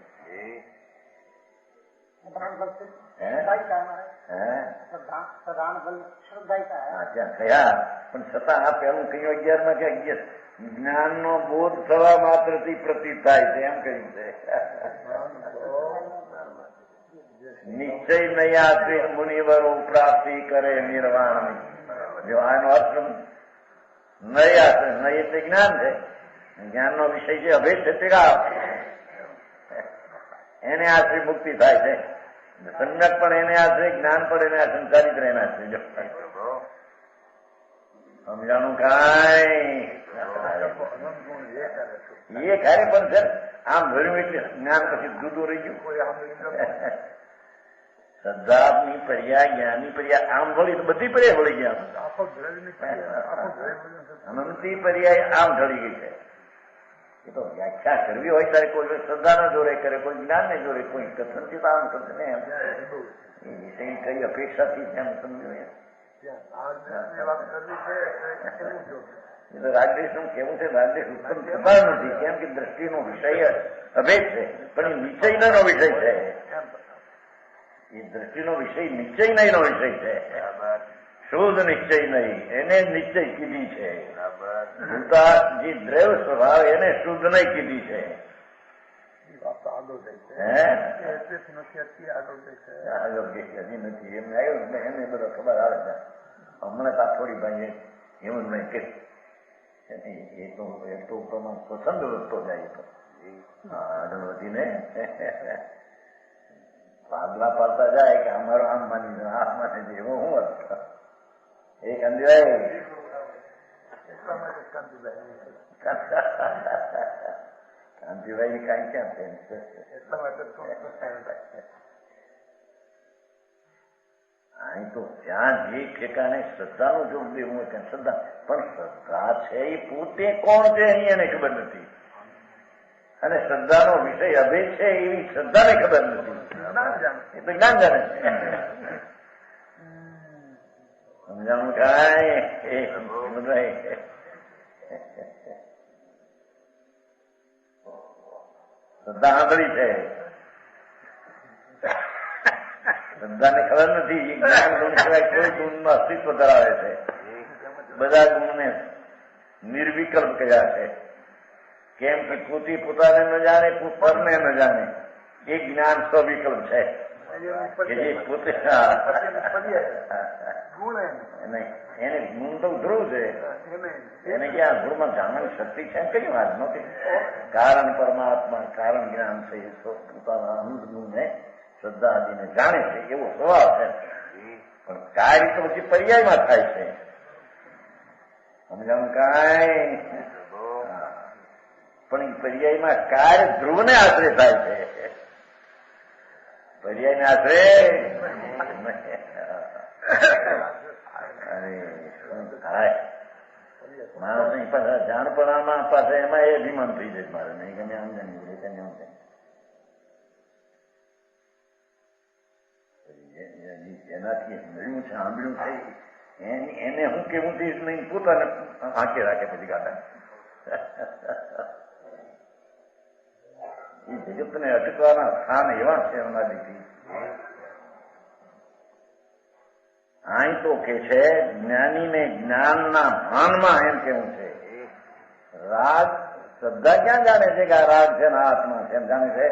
ત્યાં કયા પણ છતાં આ પેલું કહ્યું 11માં કે જ્ઞાનનો બોધ થવા માત્રથી પ્રતીત થાય છે એમ કહ્યું છે. નિશ્ચય નહીં આશ્રિત મુનિવરો પ્રાપ્તિ કરે નિર્વાણ. જો આનો અર્થ નહીં આશ્રિત નહીં એટલે જ્ઞાન છે. જ્ઞાનનો વિષય છે અભેદ છે તે એને આશ્રિત મુક્તિ થાય છે. સમ્યક પણ એને આશ્રય, જ્ઞાન પણ એને સંસારિત એને આશ્રય. સમજાણું કાંઈ એ ખરે પણ સર આમ ભર્યું એટલે જ્ઞાન પછી જુદું રહી ગયું. શ્રદ્ધાની પર્યા, જ્ઞાનની પર્યા આમ વળી તો બધી પર્યા વળી ગયા. અનંતી પર્યાય આમ ઢળી ગઈ છે. એ તો વ્યાખ્યા કરવી હોય ત્યારે કોઈ શ્રદ્ધાના જોડે કરે, કોઈ જ્ઞાનને જોડે, કોઈ કથનથી આમ કરશે ને એમ એ વિષય કઈ અપેક્ષાથી એમ સમજ્યું. રાગદેશનું કેવું છે, રાગદેશ ઉત્પન્ન થતા નથી કેમ કે દ્રષ્ટિનો વિષય અભેદ છે, પણ એ નિશ્ચયનો વિષય છે. એ દ્રષ્ટિનો વિષય નિશ્ચય નહીં નો વિષય છે. શુદ્ધ નિશ્ચય નહીં એને નિશ્ચય કીધી છે. જે દ્રવ સ્વભાવ એને શુદ્ધ નહીં કીધી છે. હજી નથી એમને આવ્યું ને એને બધો ખબર આવે છે. હમણાં તા થોડી ભાઈ એવું નહીં કે એ તો પ્રમાણ પસંદ વધતો જાય તો આગળ વધીને પાદલા પાડતા જાય કે અમારો આમ માની આ માને છે એવો હું અર્થ એ કાંતિભાઈ કાંતિભાઈ કાંઈ ક્યાં છે એટલા માટે અહીં તો જ્યાં જે ઠેકાણે શ્રદ્ધાનું જોગ દેવું હોય ત્યાં શ્રદ્ધા, પણ શ્રદ્ધા છે એ પોતે કોણ છે અહીં એને ખબર નથી. અને શ્રદ્ધાનો વિષય અભેદ છે એવી શ્રદ્ધાને ખબર નથી. એ તો જ્ઞાન જાણે છે. સમજાણું કાંઈ એ બધા શ્રદ્ધા આંધળી છે. શ્રદ્ધાને ખબર નથી જ્ઞાન ગુણ સિવાય કોઈ ગુણમાં અસ્તિત્વ ધરાવે છે. બધા ગુણને નિર્વિકલ્પ કર્યા છે. કેમ કે પોતે પોતાને ન જાણે, પરને ન જાણે. એ જ્ઞાન સ્વવિકલ્પ છે કે જે પોતે એને ગુણ તો ધ્રુવ છે. એને ક્યાં ગુણમાં જાણવાની શક્તિ છે કઈ વાત નથી. કારણ પરમાત્મા કારણ જ્ઞાન છે. એ પોતાના અનુજ ગુણને શ્રદ્ધા આદિને જાણે છે એવો સ્વભાવ છે. પણ કાર્ય તો પછી પર્યાયમાં થાય છે. સમજાવું કાંઈ પણ એ પર્યાયમાં કાર્ય ધ્રુવને આશરે થાય છે. પર્યાયને આશરે અરે શું થાય માણસની પાછા જાણપણામાં પાસે એમાં એ અભિમાન થઈ જાય મારે નહીં ગમે આમ જાણી આમ એનાથી મળ્યું છે સાંભળ્યું છે એને હું કેવું થઈશ નહીં પોતાને આંખે રાખે પછી ગાતા એ જગતને અટકવાના સ્થાન એવા છે એમનાથી. અહીં તો કે છે જ્ઞાનીને જ્ઞાનના ભાનમાં એમ કેવું છે. રાગ શ્રદ્ધા ક્યાં જાણે છે કે આ રાગ છે ને આત્મા છે એમ જાણે છે.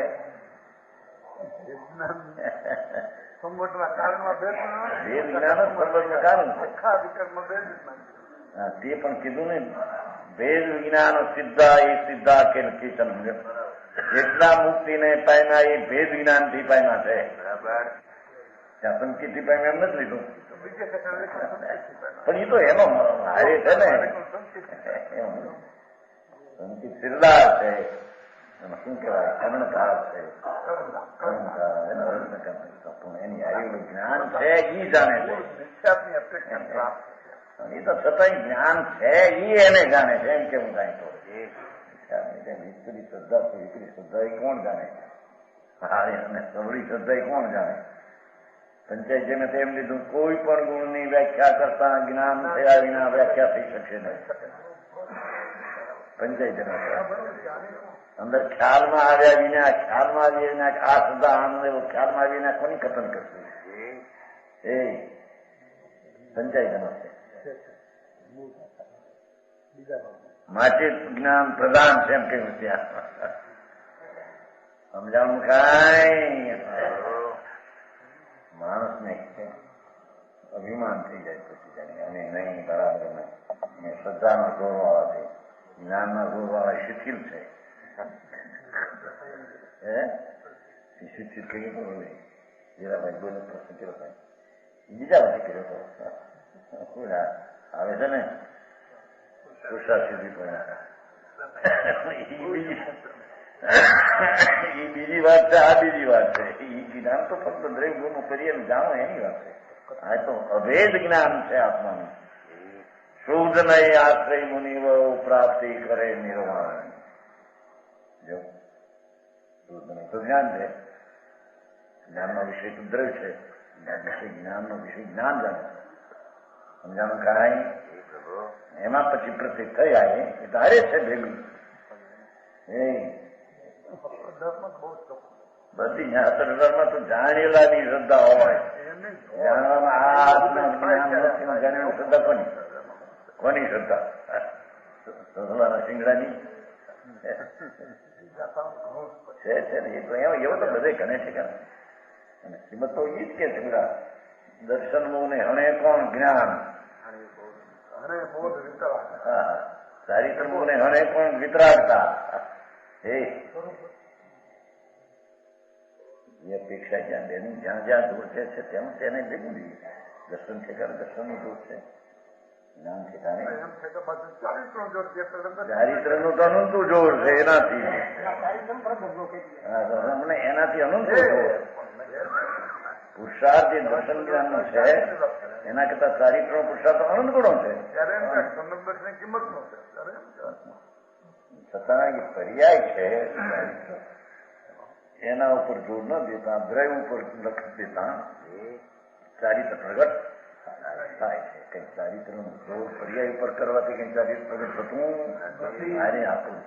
તે પણ કીધું ને ભેદ વિજ્ઞાન સિદ્ધા એ સિદ્ધા કે કીર્તન જેટલા મુક્તિને પામ્યા એ ભેદ જ્ઞાન થી પામ્યા છે. ત્યાં સંકિત થી પામ્યા એમ નથી લીધું. પણ એ તો એનો હારે છે ને સિરદાર છે, શું કહેવાય, કર્ણકાર છે, એની હારી જ્ઞાન છે ઈ જાણે છે. એ તો છતાંય જ્ઞાન છે ઈ એને જાણે છે, એમ કેવું કાંઈ તો વિપરીત શ્રદ્ધા છે. વિપરીત શ્રદ્ધા એ કોણ જાણે? હારી અને સવળી શ્રદ્ધા એ કોણ જાણે? પંચાયતને તેમ લીધું કોઈ પણ ગુણની વ્યાખ્યા કરતા જ્ઞાન થયા વિના વ્યાખ્યા થઈ શકશે નહીં. પંચાયત અંદર ખ્યાલમાં આવ્યા વિના, ખ્યાલમાં આવ્યા વિના આ શ્રદ્ધા આનંદ એવો ખ્યાલમાં આવી વિના કોની કથન કરશે? એ પંચાયત છે. માટે જ્ઞાન પ્રધાન છે એમ કહ્યું ત્યાં. સમજાણું કાંઈ માણસને અભિમાન થઈ જાય પછી જાણે અને નહીં બરાબર નહીં. શ્રદ્ધાના જોરવાળા છે, જ્ઞાનના જોરવાળા શિથિલ છે. શિથિલ કહીએ તો હીરાભાઈ બોલે પ્રશ્ન કર્યો ભાઈ બીજા વાત કર્યો હતો આવે છે ને સુશા સુધી પણ એ બીજી વાત છે, આ બીજી વાત છે. એ જ્ઞાન તો ફક્ત દ્રવ્ય ગુણનું કરીએ જાણો એની વાત છે. આ તો અભેદ જ્ઞાન છે આત્માનું. શુદ્ધ નહીં આશ્રય મુનિવ પ્રાપ્તિ કરે નિર્વાણ. જો શુદ્ધ નહીં તો જ્ઞાન છે. જ્ઞાનનો વિષય તો દ્રવ્ય છે. જ્ઞાનનો વિષય જ્ઞાન જાણે. સમજાણું કાંઈ? એમાં પછી પ્રસિદ્ધ થયા એ તારે છે ભેગું. બધી ધર્મમાં તો જાણેલાની શ્રદ્ધા હોય. જાણવામાં આ જાણેલું શ્રદ્ધા કોની શ્રદ્ધા? સિંગડાની છે ને. એ તો એવો તો બધે ગણે છે કે અને શ્રીમદ તો એ જ કે છે બધા દર્શન ને હણે કોણ જ્ઞાન, ચારિત્ર ને હણે કોણ વિતરાગતા. એ અપેક્ષા જ્યાં બેની જ્યાં જ્યાં દૂર છે તેમ તેને ભેગું જોઈએ. દર્શન ઠેકાણે દર્શનનું દૂર છે, જ્ઞાન ઠેકાણે ચારિત્રનું તો અનંતું જોર છે. એનાથી એનાથી અનંતું જોર. પુરુષાર્થ જે દર્શન જ્ઞાનનો છે એના કરતા ચારિત્રનો પુરુષાર્થ અનંત ગુણો છે. છતાં એ પર્યાય છે, એના ઉપર જોર ન દેતા દ્રવ્ય ઉપર લક્ષ દેતા ચારિત્ર પ્રગટ થાય છે. કઈ ચારિત્રનું જોર પર્યાય ઉપર કરવાથી કઈ ચારિત્ર પ્રગટ થતું આને આપણું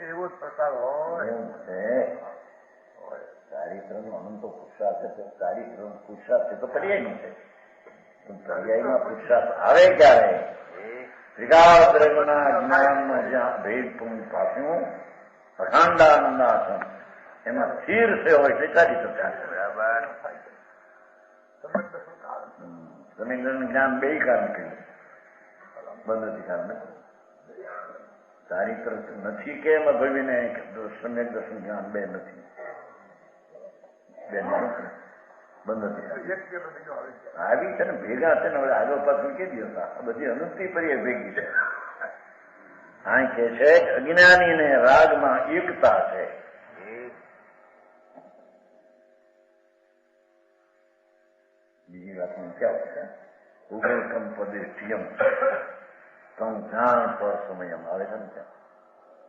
એવો જ પ્રકાર હોય છે. ચારિત્રનો અનંતો પુરુષાર્થ છે. ચારિત્રનો પુરુષાર્થ છે તો પર્યાયનું છે. પર્યાયમાં પુરુષાર્થ આવે ક્યારે? ત્રિકાદ્રગના જ્ઞાનનો જ્યાં ભેદ પૂર્ણ પામ્યું અખંડાનંદાસન એમાં સ્થિર છે હોય તે ચારિત્ર સમીકરણ જ્ઞાન બે કારણ કહ્યું, બંધ નથી કારણ. ચારિત્ર નથી કેમ ભવીને સમ્યક દર્શન જ્ઞાન બે નથી, બે બંધ નથી આવી છે ને ભેગા છે ને. હવે આગળ પાછળ કે દિવસ આ બધી અનુષ્ઠિ પર્યાય ભેગી છે. આ કે છે અજ્ઞાની ને રાગમાં એકતા છે. બીજી વાત ક્યાં છે? ઉગલકમ પદેષ્ટિયમ તમ જ્ઞાન પર સમયમ આવે છે ને ત્યાં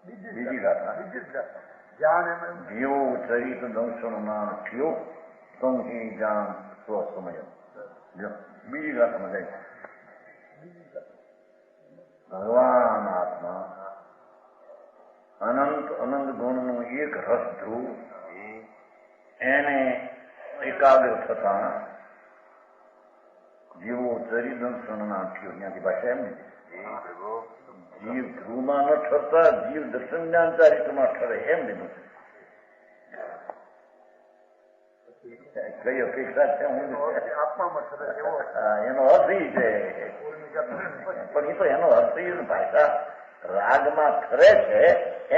બીજી વાત. જીવો ચરિત દંશન નામ થયો તમ હિ જ્ઞાન સ્વ સમયમ. બીજી વાત સમજાય. ભગવાન આત્મા અનંત અનંત ગુણનું એક રસ ધ્રુવ એને એકાગ્ર થતા જીવો ચરિદંશન નાખ્યો. ત્યાંથી ભાષા એમ નથી. જીવ ધ્રુવમાં ન ઠરતા જીવ દર્શન જ્ઞાન ચારિત્રમાં ઠરે એમ લીધું છે. કઈ અપેક્ષા છે એનો અર્થ એ છે. પણ એ તો એનો અર્થ એ ભાષા રાગમાં ઠરે છે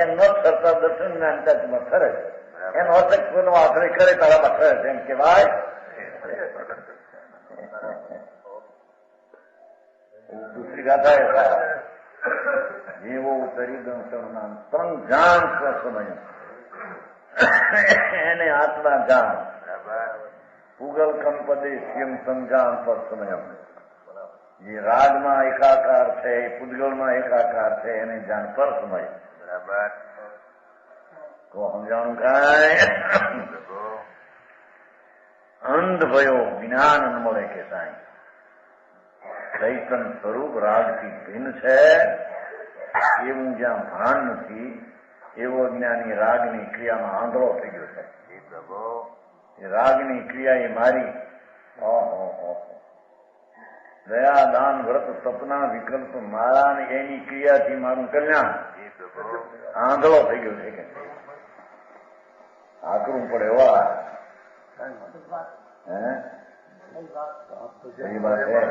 એમ ન ઠરતા દર્શન જ્ઞાન ચારિત્રમાં ઠરે છે. એનો અર્થ કોઈનો આશ્રય કરે તારામાં ઠરે છે એમ કેવાય. દૂસરી ગાતા હતા જેવો ઉતરી ગણસરના ત્રણ જાણ સમય એને આત્મા જાણ પૂગલ કંપદે સ્યમ સંજાન પર સમય જે રાગમાં એકાકાર છે પૂદગલમાં એકાકાર છે એને જાણ પર સમય બરાબર તો સમજાણું કાંઈ અંધ ભયો જ્ઞાન ન મળે કે સાંઈ ચૈતન સ્વરૂપ રાગથી ભિન્ન છે એવું જ્યાં ભાન નથી એવો જ્ઞાની રાગની ક્રિયામાં આંધળો થઈ ગયો છે એ રાગની ક્રિયા એ મારી દયા દાન વ્રત સપના વિકલ્પ મારા ને એની ક્રિયાથી મારું કલ્યાણ આંધળો થઈ ગયો છે કે આકરું પડે એવા सही बात है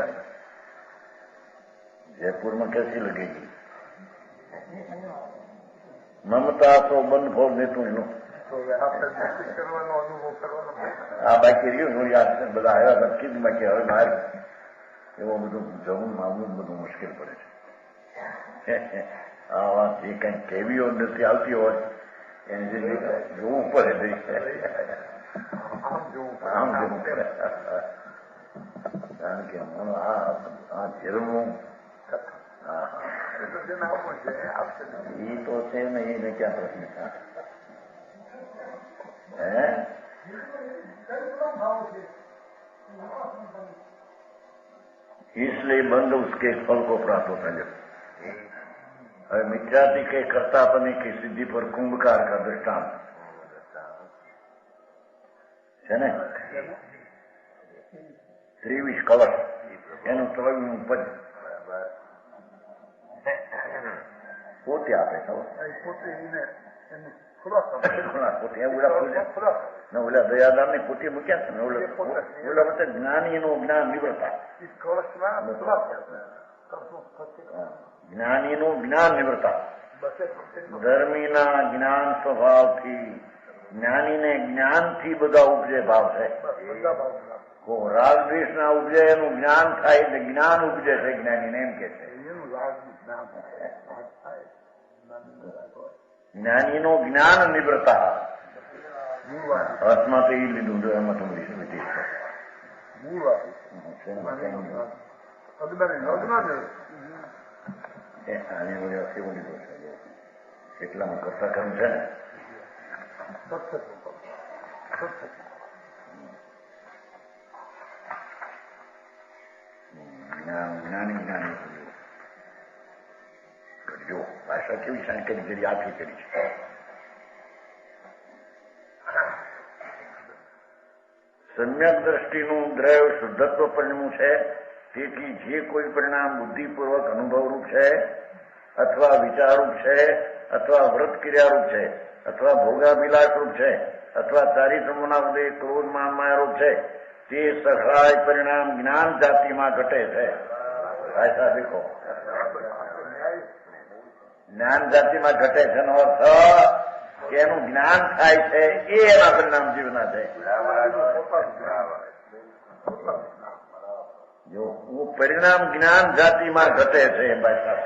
जयपुर में कैसी लगेगी ममता तो बंद खोल दे तू लो આ બાકી રહ્યું યાદ બધા આવ્યા હતા કીધું બાકી હવે બહાર એવો બધું જવું મામલું બધું મુશ્કેલ પડે છે આ વાત જે કઈ કેવી નથી આવતી હોય એને જે જોવું પડે આમ જોવું પડે કારણ કે આ જેલનું એ તો છે ને એને ક્યાં પ્રશ્ન હે इसलिए बंद उसके फल को प्राप्त होता है હવે મિથ્યાથી કે કર્તાપની की सिद्धि पर कुंभकार का दृष्टांत છે ને 23 કલશ એનું ત્રવ્યનું પદ પોતે આપે ઓલા દયાદાર ને પોતે મૂક્યા ને ઓલા વચ્ચે જ્ઞાની નું જ્ઞાન નિવૃત્તા જ્ઞાની નું જ્ઞાન નિવૃત્તા ધર્મીના જ્ઞાન સ્વભાવથી જ્ઞાનીને જ્ઞાનથી બધા ઉપજે ભાવ છે રાગ દ્વેષ ના ઉપજે એનું જ્ઞાન થાય એટલે જ્ઞાન ઉપજે છે જ્ઞાનીને એમ કે છે જ્ઞાનીનું જ્ઞાન નિવૃત્તા અર્થમાં તો એ લીધું એમાં તો બધી એટલામાં કરતા કર્મ છે ને જ્ઞાની જ્ઞાની કરજો ભાષા કેવી શાંતિ કરી આથી કરી છે સમ્યક દ્રષ્ટિનું દ્રવ્ય શુદ્ધત્વ પરિણમ્યું છે તેથી જે કોઈ પરિણામ બુદ્ધિપૂર્વક અનુભવરૂપ છે અથવા વિચારરૂપ છે અથવા વ્રત ક્રિયારૂપ છે અથવા ભોગાભિલાષરૂપ છે અથવા ચારિત્રમોના ઉદય ક્રોધ માયારૂપ છે તે સઘળાય પરિણામ જ્ઞાન જાતિમાં ઘટે છે ભાષા દેખો જ્ઞાન જાતિમાં ઘટે છે એનો અર્થ કે એનું જ્ઞાન થાય છે એ એના પરિણામ જીવના છે જો પરિણામ જ્ઞાન જાતિમાં ઘટે છે એ ભાષા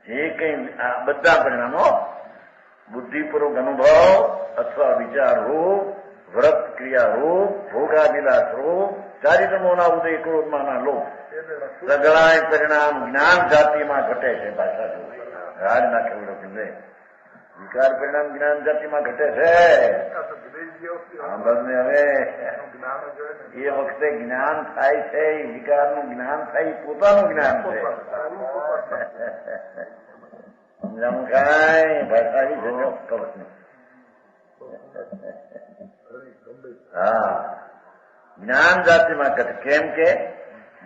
જે કઈ બધા પરિણામો બુદ્ધિપૂર્વક અનુભવ અથવા વિચાર રૂપ વ્રત ક્રિયા રૂપ ભોગાભિલાષ રૂપ ચારિત્રમોના ઉદય ક્રોધમાંના લોક સગળાય પરિણામ જ્ઞાન જાતિમાં ઘટે છે ભાષા રાજ નાખેલું લખી વિકાર પરિણામ જ્ઞાન જાતિમાં ઘટે છે સાંભળને હવે એ વખતે જ્ઞાન થાય છે વિકારનું જ્ઞાન થાય પોતાનું જ્ઞાન છે સમજાવું કાંઈ ભાષા જજો કવચ નહીં હા જ્ઞાન જાતિમાં ઘટે કેમ કે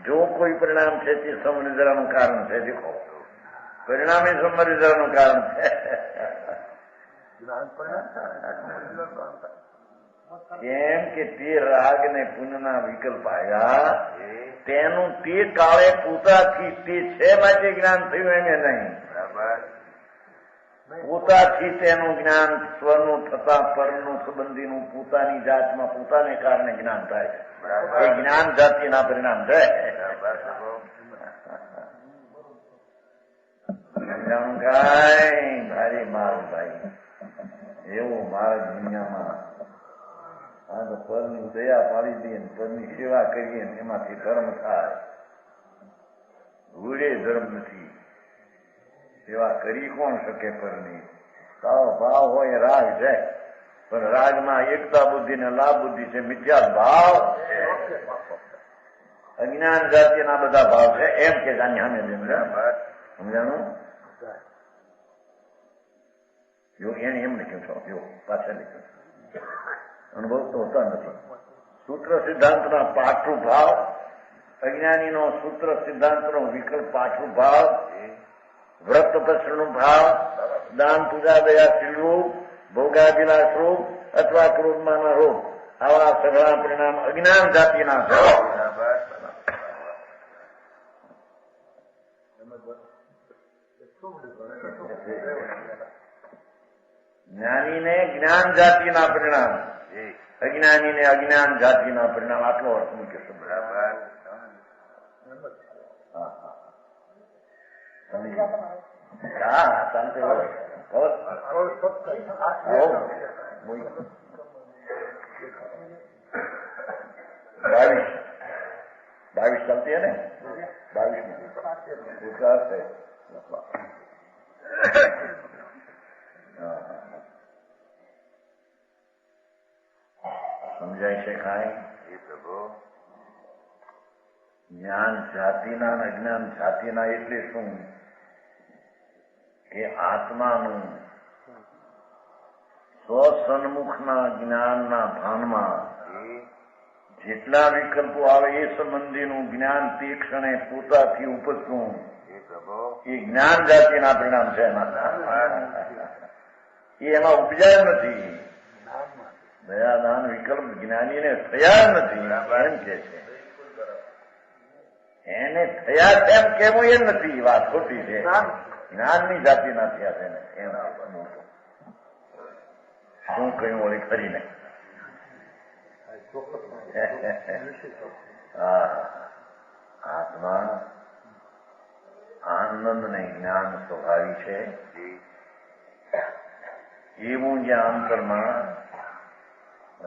જો કોઈ પરિણામ છે તે સમનિદ્રાનું કારણ છે દેખો પરિણામ એ સમનિદ્રાનું કારણ છે કેમ કે તે રાગ ને પુનઃના વિકલ્પ આવ્યા તેનું તે કાળે પોતાથી તે છે માટે જ્ઞાન થયું એને નહીં પોતાથી તેનું જ્ઞાન સ્વનું થતા પરનું સંબંધીનું પોતાની જાતમાં પોતાને કારણે જ્ઞાન થાય છે. એ જ્ઞાન જાતિના પરિણામ છે. સમજાણું કાંઈ ભારી માર્ગ ભાઈ, એવો માર્ગ દુનિયામાં. આ તો પરની દયા પાડી દઈએ ને પરની સેવા કરીએ ને એમાંથી ધર્મ થાય. રૂડે ધર્મ નથી. સેવા કરી કોણ શકે પરની? સાવ ભાવ હોય રાગ છે, પણ રાગમાં એકતા બુદ્ધિ ને લાભ બુદ્ધિ છે, મિથ્યા ભાવ. અજ્ઞાન જાતિના બધા ભાવ છે એમ કે સામે સમજાણું? જો એને એમ લખ્યું છો, જો પાછળ લખ્યું અનુભવ તો હોતા નથી. સૂત્ર સિદ્ધાંતના પાઠું ભાવ, અજ્ઞાનીનો સૂત્ર સિદ્ધાંતનો વિકલ્પ પાછું ભાવ, વ્રત પછનું ભાવ, દાન પૂજા દયા શીલરૂપ, ભોગાભિલાષ રૂપ અથવા ક્રોધમાના રૂપ, આવા સઘળા પરિણામ અજ્ઞાન જાતિના છે. જ્ઞાનીને જ્ઞાન જાતિના પરિણામ, અજ્ઞાનીને અજ્ઞાન જાતિના પરિણામ. આટલો અર્થ મૂક્યો. બરાબર. હા, શાંતિ. 22 ચાલતી હે ને? 22 વિકાસ છે. સમજાય છે કાંઈ? એ પ્રભુ જ્ઞાન જાતિના અને અજ્ઞાન જાતિના એટલે શું? કે આત્માનું સ્વસન્મુખના જ્ઞાનના ભાનમાં જેટલા વિકલ્પો આવે એ સંબંધીનું જ્ઞાન તે ક્ષણે પોતાથી ઉપજતું એ જ્ઞાન જાતિના પરિણામ છે. એ એમાં ઉપજાય નથી. દયાદાન વિકલ્પ જ્ઞાનીને થયા નથી એમ કે છે. એને થયા તેમ કેવું એ નથી. વાત ખોટી છે. જ્ઞાનની જાતિના થયા છે ને એમ શું કહ્યું વળી ખરીને? આત્મા આનંદ ને જ્ઞાન સ્વભાવી છે. એવું જ્યાં અંતરમાં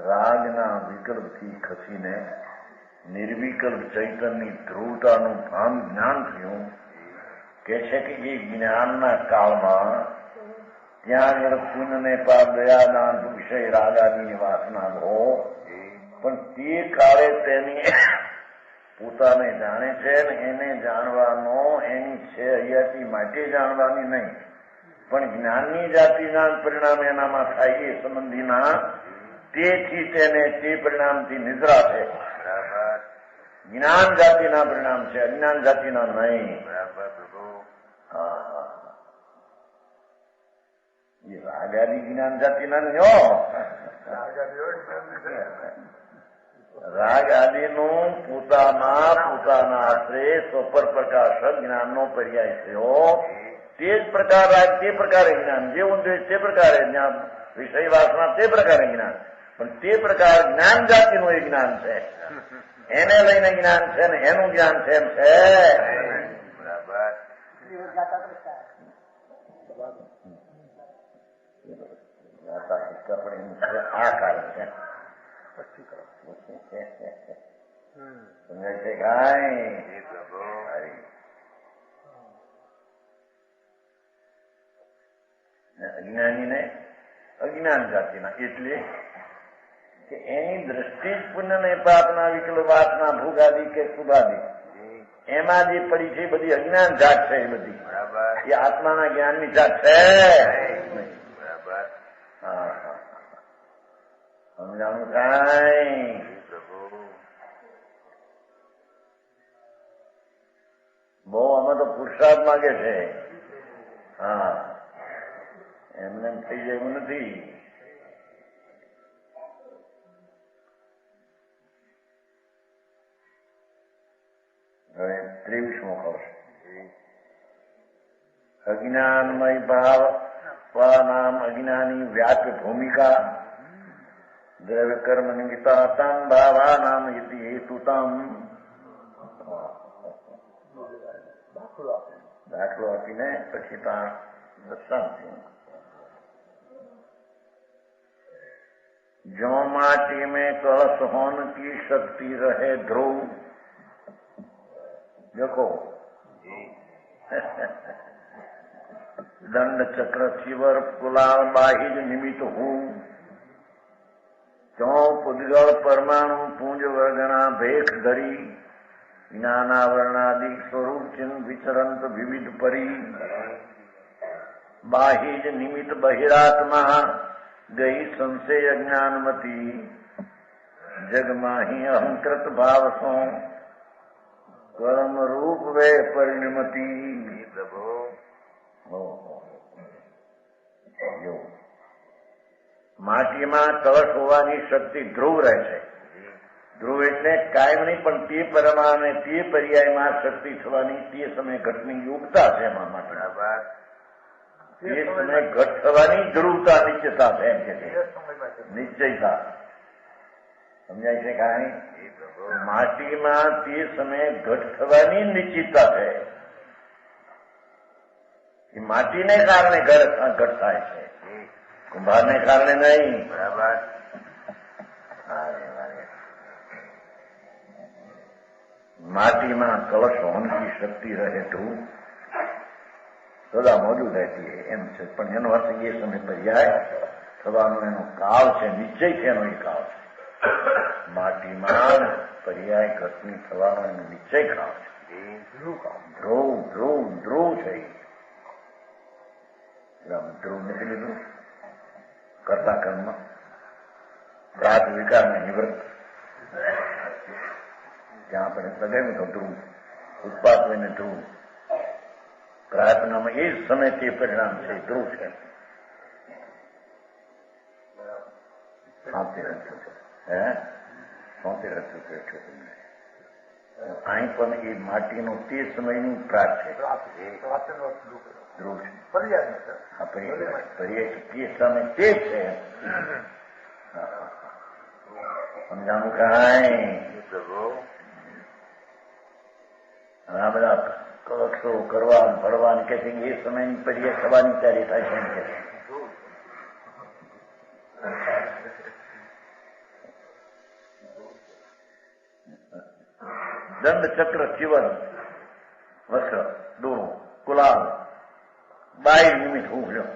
રાગના વિકલ્પથી ખસીને નિર્વિકલ્પ ચૈતનની ધ્રુવતાનું ભાન જ્ઞાન થયું કે છે કે એ જ્ઞાનના કાળમાં ત્યાં આગળ પુણ્યને પાપ દયાદાન વિષય રાગાની વાસના હો, પણ તે કાળે તેની પોતાને જાણે છે ને એને જાણવાનો એની છે હૈયાથી માટે જાણવાની નહીં, પણ જ્ઞાનની જાતિના પરિણામ એનામાં થાય એ સંબંધીના તેથી તેને તે પરિણામથી નિદ્રા છે. જ્ઞાન જાતિના પરિણામ છે, અજ્ઞાન જાતિના નહીં. એ રાગાદી જ્ઞાન જાતિના ન્યો રાગ આદિનું પોતાના આશ્રે સ્વપર પ્રકાશ જ્ઞાનનો પર્યાય થયો. તે જ પ્રકાર રાગ તે પ્રકારે જ્ઞાન, જેવું જોઈએ તે પ્રકારે જ્ઞાન, વિષય વાસના તે પ્રકારે જ્ઞાન, પણ તે પ્રકાર જ્ઞાન જાતિનું એ જ્ઞાન છે. એને લઈને જ્ઞાન છે ને એનું જ્ઞાન છે એમ છે. આ કારણ છે. સમજાય છે કાંઈ? અજ્ઞાનીને અજ્ઞાન જાતિના એટલે કે એની દ્રષ્ટિ જ પુણ્ય ને પાપના વિકલ્પ વાસના ભોગાદી કે શુભાદી એમાં જે પડી છે બધી અજ્ઞાન જાત છે. એ બધી એ આત્માના જ્ઞાનની જાત છે. સમજાણું કાંઈ? બહુ આમાં તો પુરુષાર્થ માગે છે. હા, એમને થઈ જાય એવું નથી. હવે 23મો ખબર, અજ્ઞાનમય ભાવ સ્વનામ અજ્ઞાની વ્યાપ્ય ભૂમિકા દ્રવ્ય કર્મ નિમિત્તા તમ ભાવાનામ ઇતિ હેતુતમ. દાખલો આપીને પછી ત્યાં દર્શાવ થયું. जो माटी में कलश होन की शक्ति रहे ध्रुव. देखो दंड चक्र शिवर कुलाल बाहिज निमित्त हूँ. क्यों पुद्गल परमाणु पुंज वर्गना भेख धरी ज्ञानावरणादि स्वरूप चिन्ह विचरंत विविध परी. बाहिज निमित्त बहिरात्मा गई संशय अज्ञानमती. जगमाही अहंकृत भाव सो कर्म रूप वे परिणमती. प्रभु માટીમાં કળશ હોવાની શક્તિ ધ્રુવ રહે છે. ધ્રુવ એટલે કાયમ નહીં, પણ તે પ્રમાણે તે પર્યાયમાં શક્તિ થવાની તે સમયે ઘટની યોગતા છે. એમાં માટીના તે સમયે ઘટ થવાની ધ્રુવતા નિશ્ચયતા છે. એમ કે નિશ્ચયતા સમજાય છે. કહાણી માટીમાં તે સમયે ઘટ થવાની નિશ્ચિતતા છે. એ માટીને કારણે ઘટ થાય છે, કુંભારને કારણે નહીં. બરાબર. માટીમાં કલશ હોવાની શક્તિ રહે તું સદા મોજૂદ રહેતી है એમ છે. પણ એનો અર્થ એ સમય પર્યાય થવાનો એનો કાળ છે, નિશ્ચય છે. એનો એ કાળ છે. માટીમાં પર્યાય ઘટની થવાનો એનો નિશ્ચય કાળ છે. ધ્રુવ ધ્રુવ ધ્રુવ છે. ધ્રુવ નથી લીધું કરતા કર્મ રાત વિકારને નિવૃત્ત. ત્યાં આપણે લગાવ્યું તો ધ્રુવ ઉત્પાદ હોઈને ધ્રુવ પ્રાર્થનામાં એ જ સમય તે પરિણામ છે. ધ્રુવ છે. અહીં પણ એ માટીનો તે સમયનું પ્રાર્થ છે. ધ્રુવ છે. પર્યાય તે સમય તે છે. સમજાણું કાંઈ? આ બધા કલક્ષો કરવા ભરવા કે છે એ સમયની પર્યાય થવાની ત્યારે થાય છે. એમ કે દંડ ચક્ર જીવન વસ્ત્ર દોરો કુલાલ બાય નિમિત્ત હું લ્યો.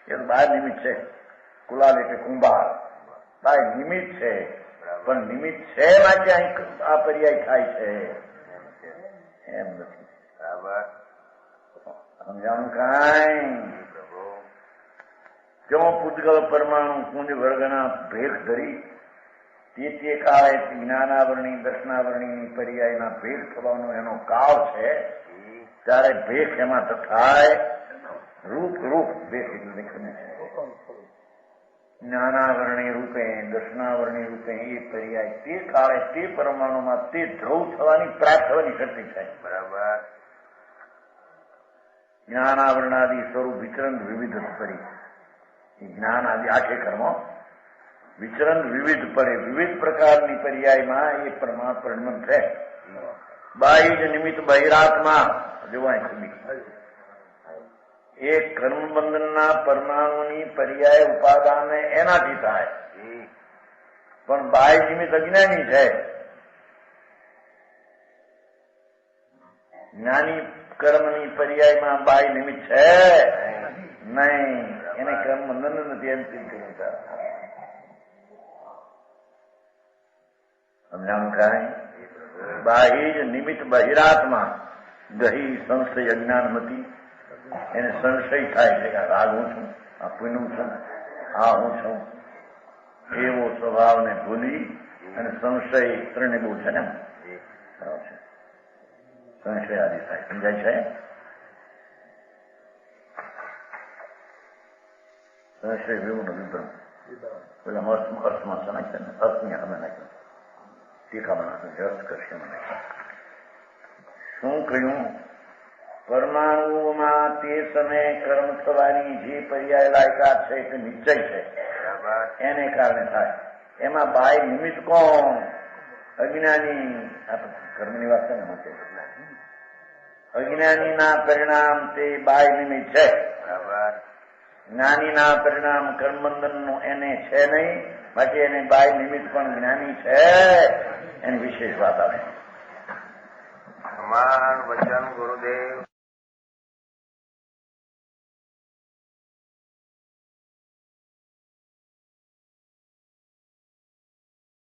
એ બાર નિમિત્ત છે. કુલાલ એટલે કુંભાર. બાય નિમિત્ત છે, પણ નિમિત્ત છે માટે અહીં આ પર્યાય થાય છે. એમ નથી. બરાબર. સમજાણું કાંઈ? ક્યો પૂતગલ પરમાણુ કુંજ વર્ગના ભેખ ધરી તે કાળે જ્ઞાનાવરણી દર્શનાવરણીની પર્યાયના ભેખ થવાનો એનો કાળ છે. ત્યારે ભેખ એમાં થાય. રૂપ રૂપ ભેખ એટલે દેખને છે. જ્ઞાનાવરણી રૂપે દર્શનાવરણી રૂપે એ પર્યાય તે કાળે તે પરમાણુમાં તે ધ્રુવ થવાની પ્રાપ્ત થવાની શક્તિ થાય. બરાબર. જ્ઞાનાવરણાદિ સ્વરૂપ વિચરણ વિવિધ પરી. જ્ઞાન આદિ આખે કર્મો વિચરણ વિવિધ પડે. વિવિધ પ્રકારની પર્યાયમાં એ પરિણમન છે. બાહ્ય નિમિત્ત બહિરાત્મા જોવાય ખુબી એ કર્મબંધનના પરમાણુની પર્યાય ઉપાદાન એનાથી થાય. પણ બાહ્ય નિમિત્ત અજ્ઞાની છે. જ્ઞાની કર્મની પર્યાયમાં બાહ્ય નિમિત્ત છે નહીં. એને કર્મ બંધન નથી. એમ સિદ્ધ કર્યું. સમજાણું કાંઈ? બાહ્ય નિમિત્ત બહિરાત્મા ગહી સંશય અજ્ઞાનમતી. એને સંશય થાય છે કે આ હું છું, આ પુનું છું, આ હું છું. એવો સ્વભાવને ભૂલી અને સંશય ત્રણે બહુ છે ને. સંશય આદિ થાય. સમજાય છે? સંશય વિવું વિભ્રમ પેલા અર્થમાં સમજશે ને. અર્થની અમે નાખ્યું ટીકામાં નાખ્યું અર્થ કરશે મને. શું કહ્યું? પરમાણુઓમાં તે સમયે કર્મ થવાની જે પર્યાય લાયકાત છે તે નિશ્ચય છે એને કારણે થાય. એમાં બાય નિમિત્ત કોણ? અજ્ઞાની. કર્મની વાત ને માટે અજ્ઞાનીના પરિણામ તે બાય નિમિત્ત છે. જ્ઞાનીના પરિણામ કર્મબંધનનું એને છે નહીં, માટે એને બાય નિમિત્ત પણ જ્ઞાની છે એની વિશેષ વાત આવે. સમાન વચન ગુરુદેવ.